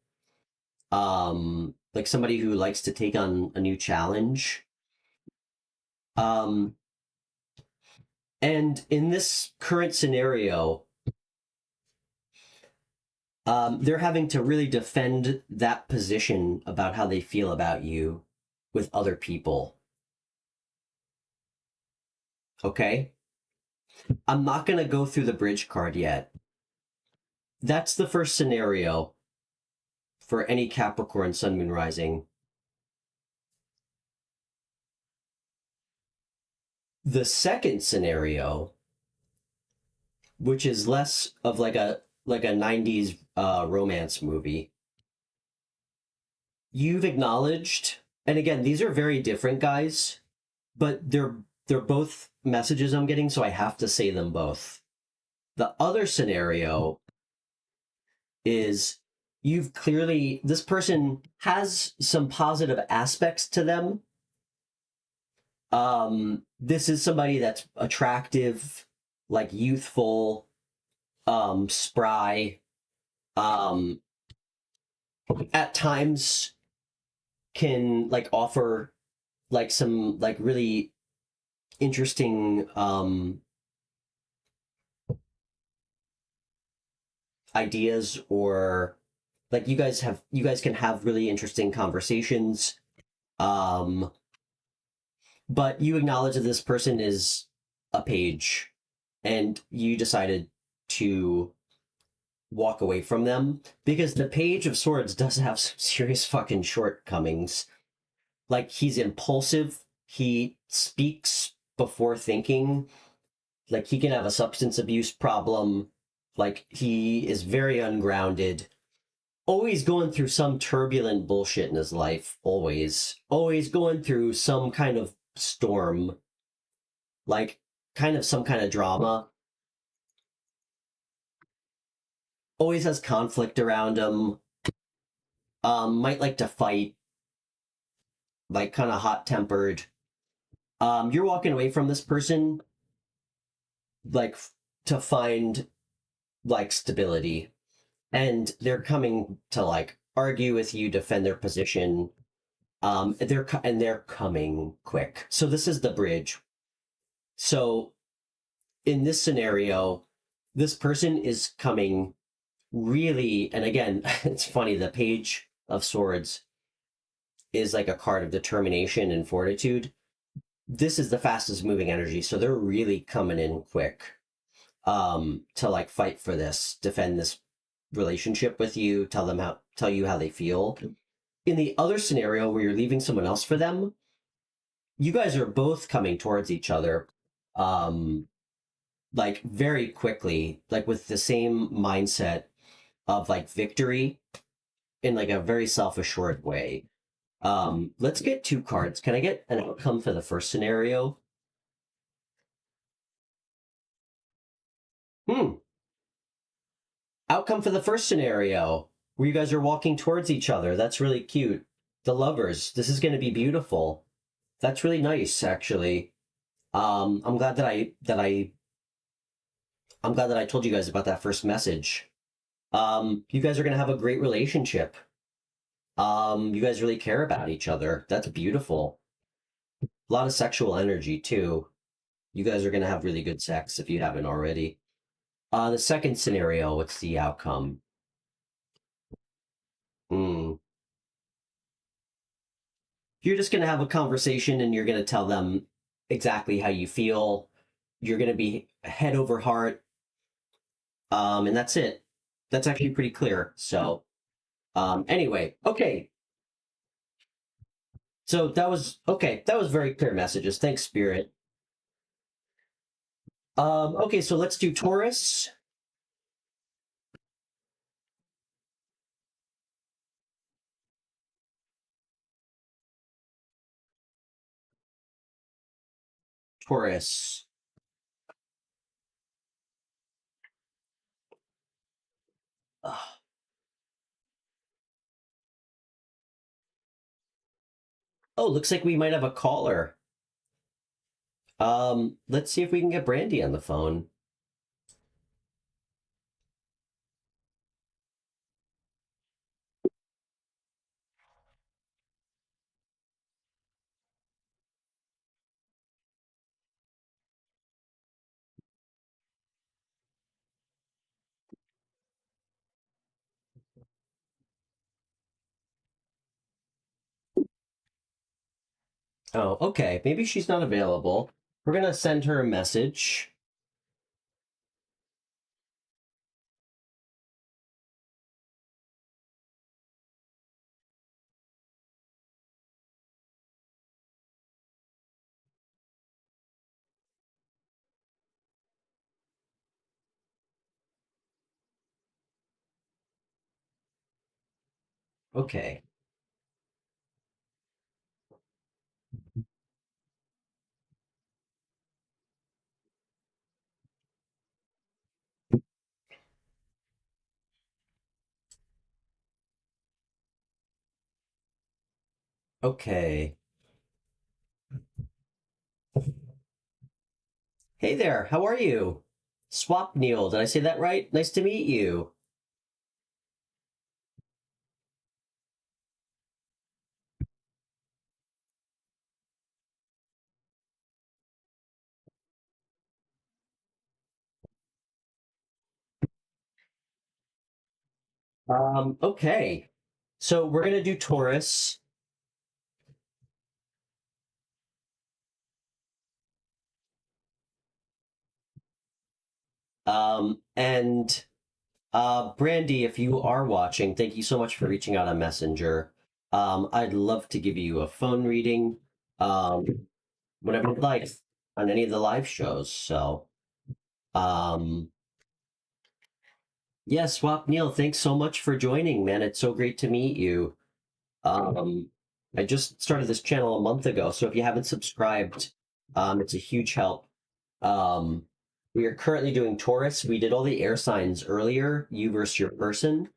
[SPEAKER 1] Like somebody who likes to take on a new challenge. Um, and in this current scenario, They're having to really defend that position about how they feel about you with other people. Okay? I'm not going to go through the bridge card yet. That's the first scenario for any Capricorn Sun Moon Rising. The second scenario, which is less of like a 90s romance movie, you've acknowledged, and again, these are very different, guys, but they're both messages I'm getting, so I have to say them both. The other scenario is you've clearly, this person has some positive aspects to them. This is somebody that's attractive, like youthful, spry, um, at times can like offer like some like really interesting ideas, or like you guys can have really interesting conversations. um but you acknowledge that this person is a page, and you decided to walk away from them because the Page of Swords does have some serious fucking shortcomings. Like, he's impulsive, he speaks before thinking, like he can have a substance abuse problem, like he is very ungrounded, always going through some turbulent bullshit in his life, always going through some kind of storm, like kind of some kind of drama, always has conflict around him, might like to fight, like kind of hot tempered. You're walking away from this person like to find like stability, and they're coming to like argue with you, defend their position. They're coming quick. So this is the bridge. So in this scenario, this person is coming really, and again, it's funny, the Page of Swords is like a card of determination and fortitude. This is the fastest moving energy, so they're really coming in quick to like fight for this, defend this relationship with you, tell you how they feel. In the other scenario where you're leaving someone else for them, you guys are both coming towards each other um like very quickly, like with the same mindset of like victory in like a very self-assured way. Let's get two cards. Can I get an outcome for the first scenario? Hmm. Outcome for the first scenario, where you guys are walking towards each other. That's really cute. The lovers. This is going to be beautiful. That's really nice, actually. I'm glad that I'm glad that I told you guys about that first message. You guys are going to have a great relationship. You guys really care about each other. That's beautiful. A lot of sexual energy too. You guys are going to have really good sex if you haven't already. The second scenario, what's the outcome? Hmm. You're just going to have a conversation and you're going to tell them exactly how you feel. You're going to be head over heart. And that's it. That's actually pretty clear. So, anyway, okay. So that was okay. That was very clear messages. Thanks, Spirit. Okay, so let's do Taurus. Taurus. Ugh. Oh, looks like we might have a caller. Let's see if we can get Brandy on the phone. Oh, okay. Maybe she's not available. We're gonna send her a message. Okay. Okay. Hey there, how are you? Swap Neil, did I say that right? Nice to meet you. Okay. So we're gonna do Taurus. And Brandy, if you are watching, thank you so much for reaching out on Messenger. I'd love to give you a phone reading, um, whenever you'd like, on any of the live shows. So, um, yeah, Swap Neil, thanks so much for joining, man. It's so great to meet you. Um, I just started this channel a month ago, so if you haven't subscribed, it's a huge help. Um, we are currently doing Taurus. We did all the air signs earlier, you versus your person.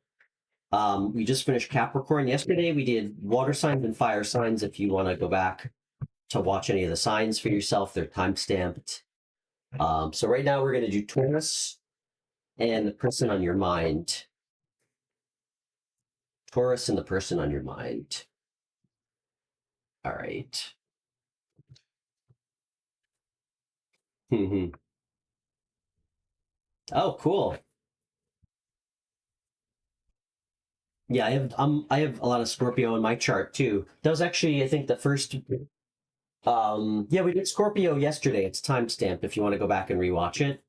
[SPEAKER 1] We just finished Capricorn yesterday. We did water signs and fire signs. If you want to go back to watch any of the signs for yourself, they're time stamped. So right now we're going to do Taurus and the person on your mind. Taurus and the person on your mind. All right. Oh, cool. Yeah, I have a lot of Scorpio in my chart too. That was actually I think the first yeah, we did Scorpio yesterday. It's time stamped if you want to go back and rewatch it.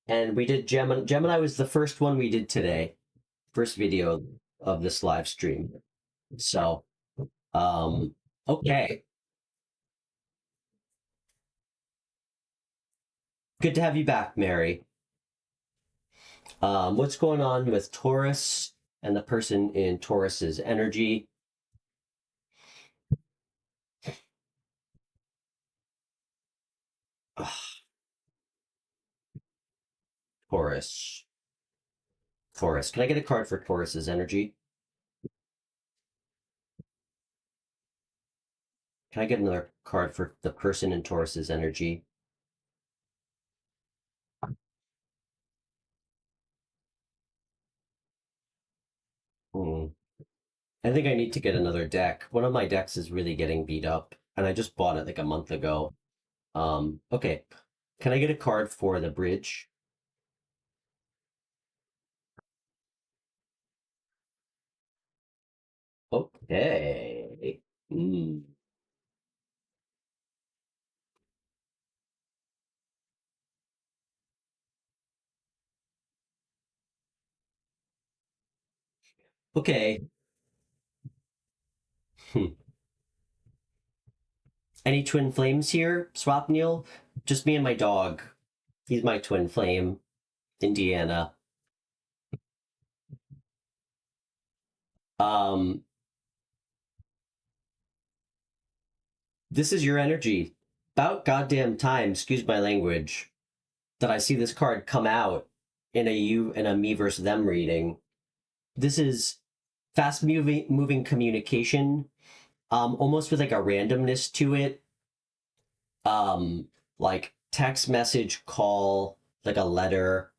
[SPEAKER 1] And we did Gemini. Gemini was the first one we did today. First video of this live stream. So, um okay. Good to have you back, Mary. What's going on with Taurus and the person in Taurus's energy? Ugh, Taurus. Taurus. Can I get a card for Taurus's energy? Can I get another card for the person in Taurus's energy? Hmm. I think I need to get another deck. One of my decks is really getting beat up, and I just bought it like a month ago. Okay. Can I get a card for the bridge? Okay. Mm. Okay. Hmm. Any twin flames here, Swapnil? Just me and my dog. He's my twin flame, Indiana. Um, this is your energy. About goddamn time, excuse my language, that I see this card come out in a you and a me versus them reading. This is fast moving communication, almost with like a randomness to it. Like text message, call, like a letter,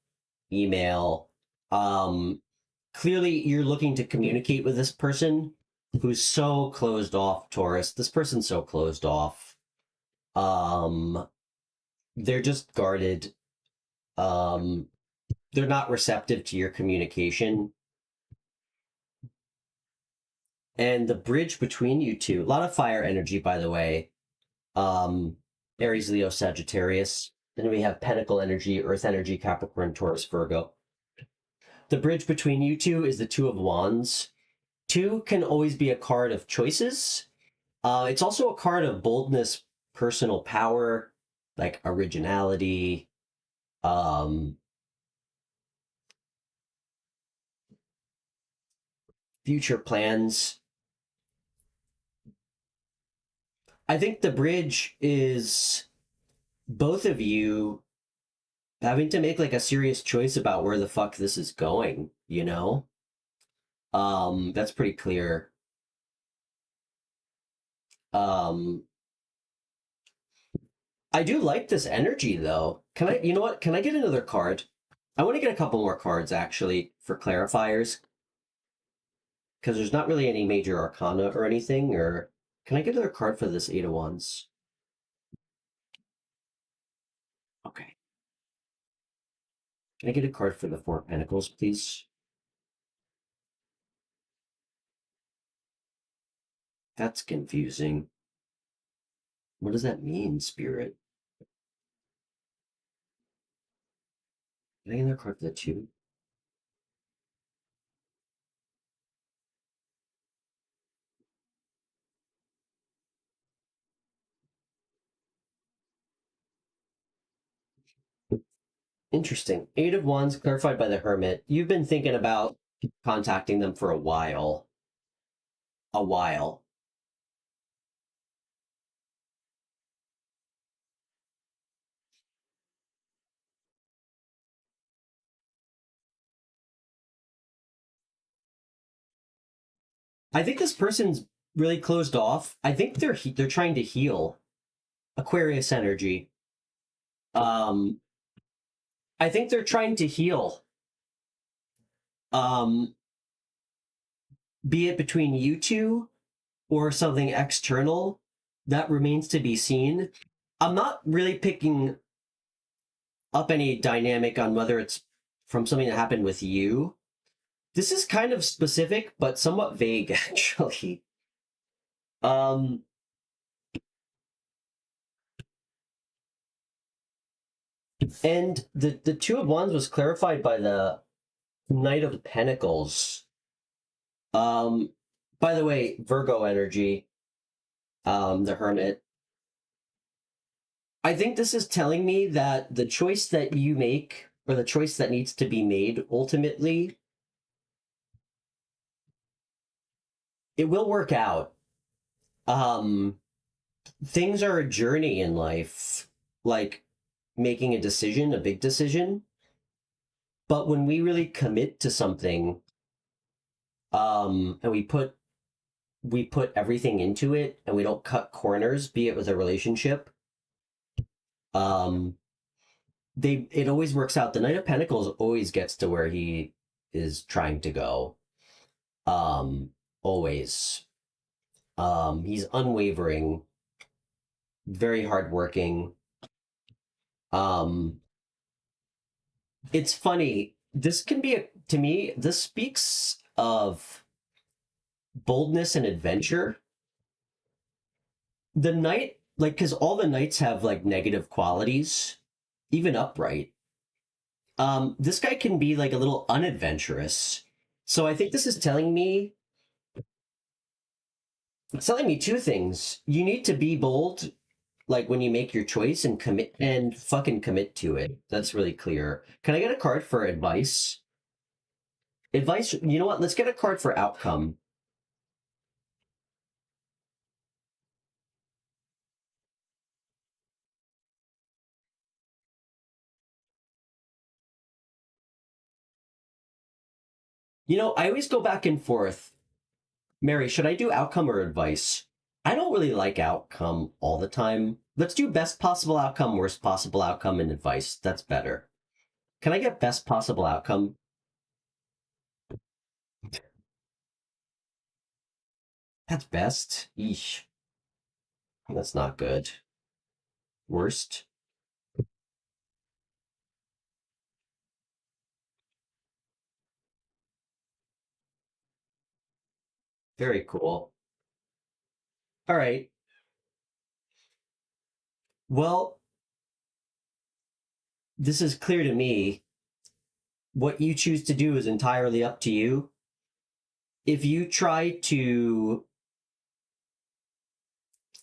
[SPEAKER 1] email. Um, Clearly you're looking to communicate with this person who's so closed off, Taurus. This person's so closed off. Um, they're just guarded. Um, they're not receptive to your communication. And the bridge between you two, a lot of fire energy, by the way. Um, Aries, Leo, Sagittarius. Then we have Pentacle energy, Earth energy, Capricorn, Taurus, Virgo. The bridge between you two is the Two of Wands. Two can always be a card of choices. It's also a card of boldness, personal power, like originality, um, future plans. I think the bridge is both of you having to make like a serious choice about where the fuck this is going, you know? That's pretty clear. Um, I do like this energy though. Can I, you know what? Can I get another card? I want to get a couple more cards actually for clarifiers because there's not really any major arcana or anything. Or can I get another card for this Eight of Wands? Okay. Can I get a card for the Four of Pentacles, please? That's confusing. What does that mean, Spirit? Can I get another card for the Two? Interesting. Eight of Wands clarified by the Hermit. You've been thinking about contacting them for a while. A while. I think this person's really closed off. I think they're trying to heal. Aquarius energy. Um, I think they're trying to heal. Um, be it between you two or something external, that remains to be seen. I'm not really picking up any dynamic on whether it's from something that happened with you. This is kind of specific, but somewhat vague, actually. Um, and the Two of Wands was clarified by the Knight of Pentacles. Um, by the way, Virgo energy, the Hermit. I think this is telling me that the choice that you make, or the choice that needs to be made, ultimately, it will work out. Um, Things are a journey in life, like making a decision, a big decision. But when we really commit to something, and we put everything into it, and we don't cut corners, be it with a relationship, um, it always works out. The Knight of Pentacles always gets to where he is trying to go. Always. He's unwavering, very hardworking. Um, it's funny. This can be to me, this speaks of boldness and adventure. The knight, like, because all the knights have like negative qualities, even upright. This guy can be like a little unadventurous. So I think this is telling me, it's telling me two things. You need to be bold, like when you make your choice, and commit, and fucking commit to it. That's really clear. Can I get a card for advice? Advice, you know what? Let's get a card for outcome. You know, I always go back and forth. Mary, should I do outcome or advice? I don't really like outcome all the time. Let's do best possible outcome, worst possible outcome, and advice. That's better. Can I get best possible outcome? That's best. Eesh. That's not good. Worst. Very cool. All right. Well, this is clear to me. What you choose to do is entirely up to you. If you try to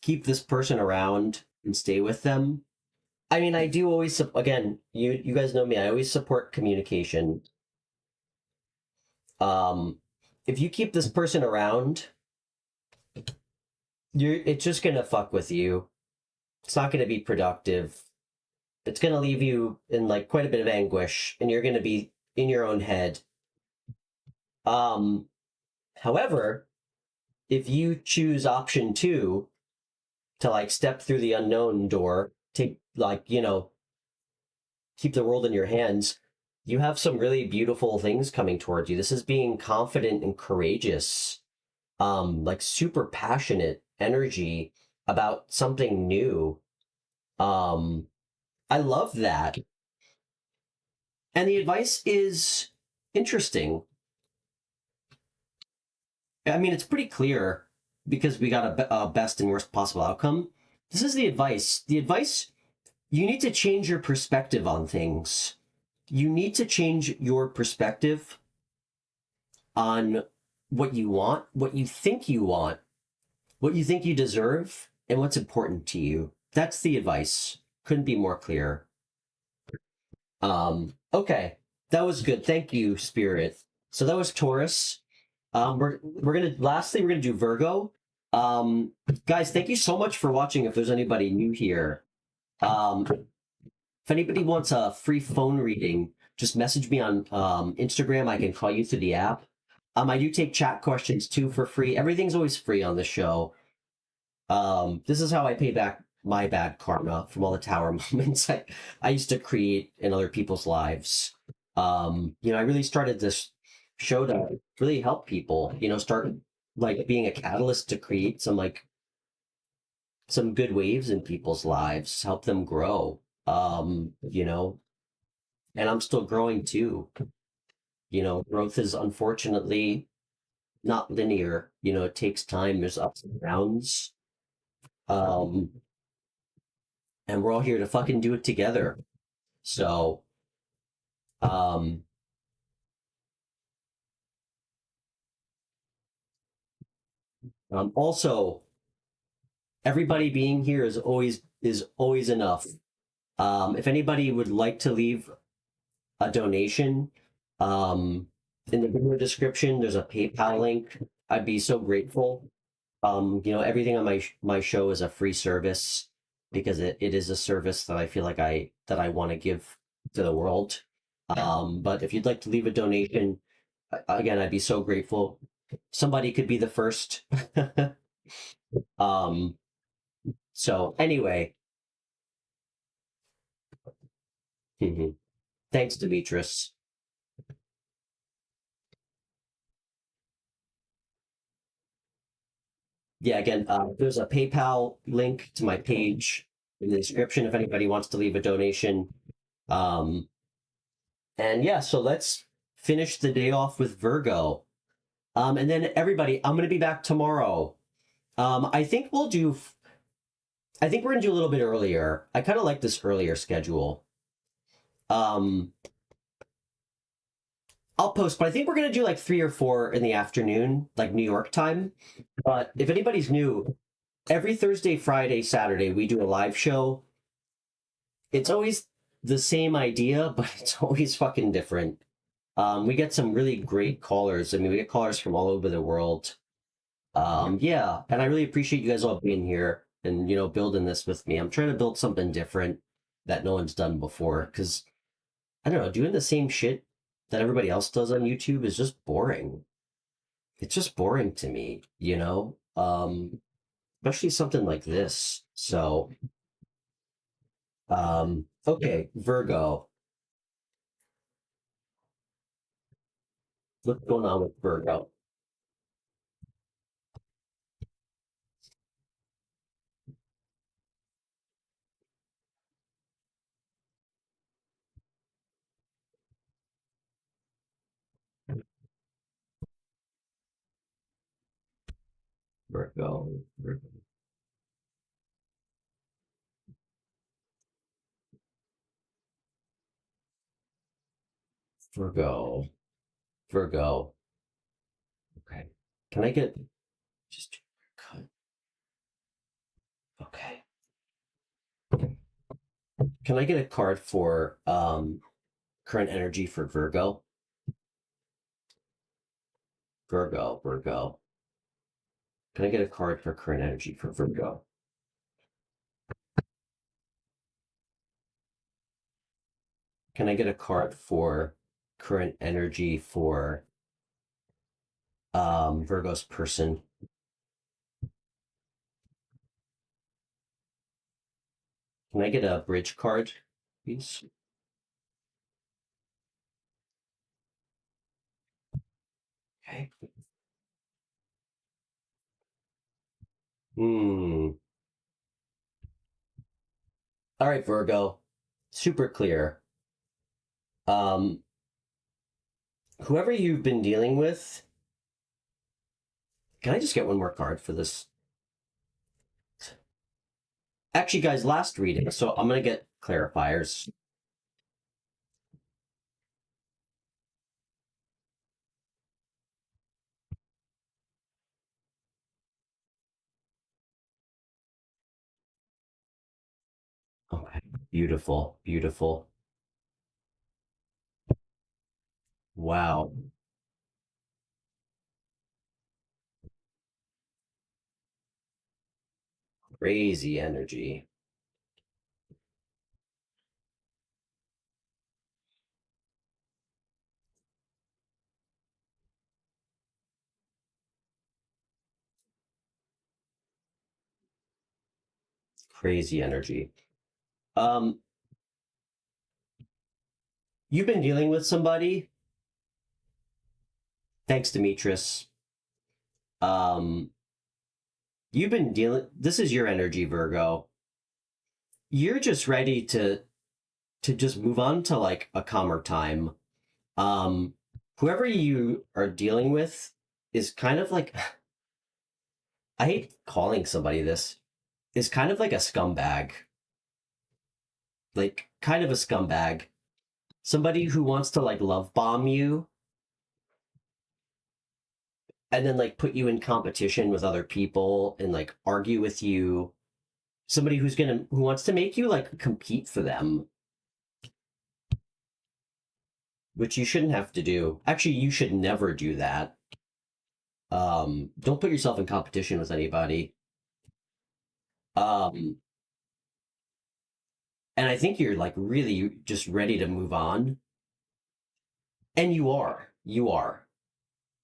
[SPEAKER 1] keep this person around and stay with them, I mean, I do always, again, you guys know me, I always support communication. Um, if you keep this person around, it's just gonna fuck with you. It's not gonna be productive. It's gonna leave you in like quite a bit of anguish, and you're gonna be in your own head. Um, However, if you choose option two to like step through the unknown door, take like, keep the world in your hands, you have some really beautiful things coming towards you. This is being confident and courageous, like super passionate energy about something new. Um, I love that. And the advice is interesting. I mean, it's pretty clear because we got a best and worst possible outcome. This is the advice. The advice, you need to change your perspective on things. You need to change your perspective on what you want, what you think you want, what you think you deserve, and what's important to you. That's the advice. Couldn't be more clear. Okay, that was good. Thank you, Spirit. So that was Taurus. We're gonna lastly we're gonna do Virgo. Um, Guys, thank you so much for watching. If there's anybody new here, if anybody wants a free phone reading, just message me on Instagram. I can call you through the app. I do take chat questions too for free. Everything's always free on the show. This is how I pay back my bad karma from all the tower moments I used to create in other people's lives. I really started this show to really help people, start like being a catalyst to create some good waves in people's lives, help them grow. And I'm still growing too. Growth is unfortunately not linear. It takes time, there's ups and downs. Um, and we're all here to fucking do it together. So, um, also everybody being here is always enough. If anybody would like to leave a donation, um, in the video description, there's a PayPal link. I'd be so grateful. Everything on my show is a free service because it is a service that I feel like I want to give to the world. But if you'd like to leave a donation, again, I'd be so grateful. Somebody could be the first. um, so anyway, thanks, Demetrius. Yeah, again, there's a PayPal link to my page in the description if anybody wants to leave a donation. Um, and yeah, so let's finish the day off with Virgo. And then everybody, I'm going to be back tomorrow. I think I think we're going to do a little bit earlier. I kind of like this earlier schedule. Um, I'll post, but I think we're going to do like 3 or 4 in the afternoon, like New York time. But if anybody's new, every Thursday, Friday, Saturday, we do a live show. It's always the same idea, but it's always fucking different. We get some really great callers. I mean, we get callers from all over the world. Yeah, and I really appreciate you guys all being here and building this with me. I'm trying to build something different that no one's done before because I don't know, doing the same shit that everybody else does on YouTube is just boring. It's just boring to me. Especially something like this. So, okay, Virgo. What's going on with Virgo? Virgo, Virgo, Virgo, Virgo. Okay. Can I get just cut? Okay. Can I get a card for current energy for Virgo? Virgo, Virgo. Can I get a card for current energy for Virgo? Can I get a card for current energy for Virgo's person? Can I get a bridge card, please? Okay. Hmm. All right, Virgo. Super clear. Um, whoever you've been dealing with, can I just get one more card for this? Actually, guys, last reading, so I'm gonna get clarifiers. Okay, beautiful, beautiful. Wow, crazy energy. Crazy energy. Um, you've been dealing with somebody, thanks, Demetrius. Um, you've been dealing, this is your energy, Virgo. You're just ready to just move on to like a calmer time. Um, whoever you are dealing with is kind of like, I hate calling somebody this, is kind of like a scumbag. Like kind of a scumbag. Somebody who wants to like love bomb you and then like put you in competition with other people and like argue with you. Somebody who wants to make you like compete for them, which you shouldn't have to do. Actually, you should never do that. Don't put yourself in competition with anybody. Um, and I think you're like really just ready to move on. And you are. You are.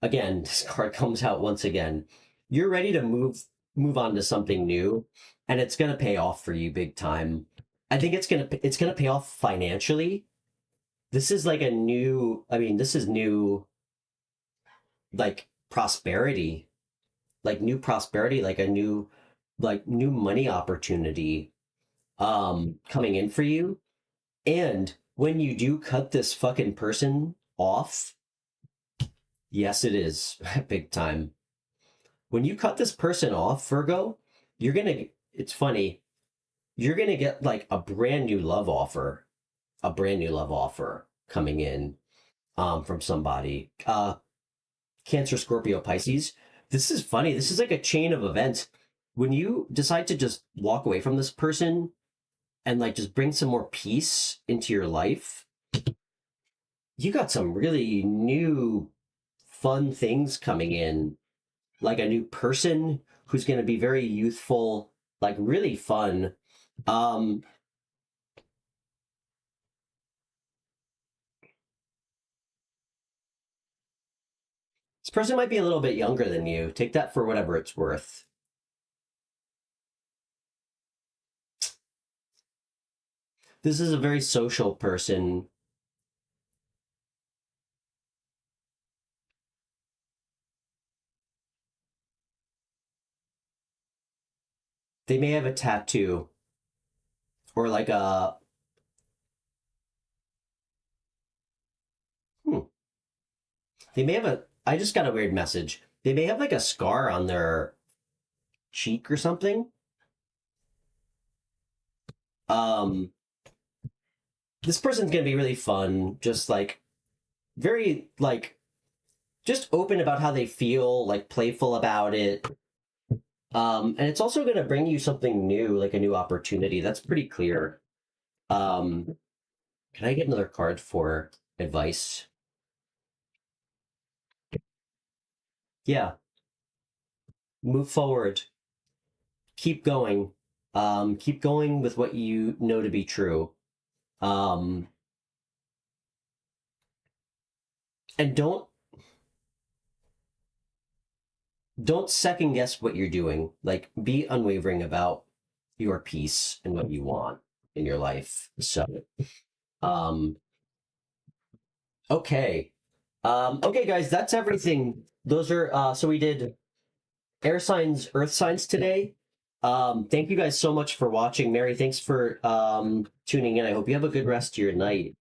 [SPEAKER 1] Again, this card comes out once again. You're ready to move on to something new, and it's gonna pay off for you big time. I think it's gonna pay off financially. This is like a new, I mean, this is new like prosperity, like new prosperity, like a new like new money opportunity coming in for you. And when you do cut this fucking person off, yes, it is big time. When you cut this person off, Virgo, you're gonna, it's funny, you're gonna get like a brand new love offer coming in from somebody. Cancer, Scorpio, Pisces. This is funny. This is like a chain of events. When you decide to just walk away from this person and like just bring some more peace into your life, you got some really new fun things coming in, like a new person who's going to be very youthful, like really fun. Um, this person might be a little bit younger than you. Take that for whatever it's worth. This is a very social person. They may have a tattoo or like a, hmm, they may have a, I just got a weird message. They may have like a scar on their cheek or something. This person's gonna be really fun, just like very like just open about how they feel, like playful about it. And it's also gonna bring you something new, like a new opportunity. That's pretty clear. Can I get another card for advice? Yeah, move forward. Keep going. Keep going with what you know to be true. Um, and don't second guess what you're doing. Like be unwavering about your peace and what you want in your life. So, um, okay. Okay, guys, that's everything. Those are so we did air signs, earth signs today. Thank you guys so much for watching. Mary, thanks for tuning in. I hope you have a good rest of your night.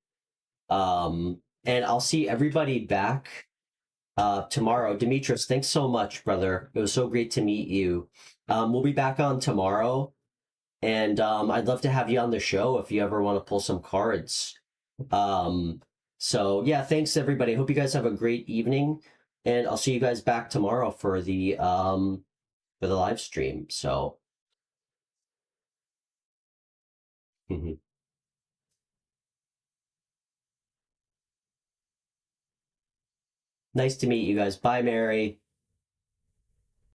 [SPEAKER 1] And I'll see everybody back tomorrow. Demetrius, thanks so much, brother. It was so great to meet you. We'll be back on tomorrow, and I'd love to have you on the show if you ever want to pull some cards. So yeah, thanks everybody. Hope you guys have a great evening, and I'll see you guys back tomorrow for the live stream. So mhm. Nice to meet you guys. Bye, Mary.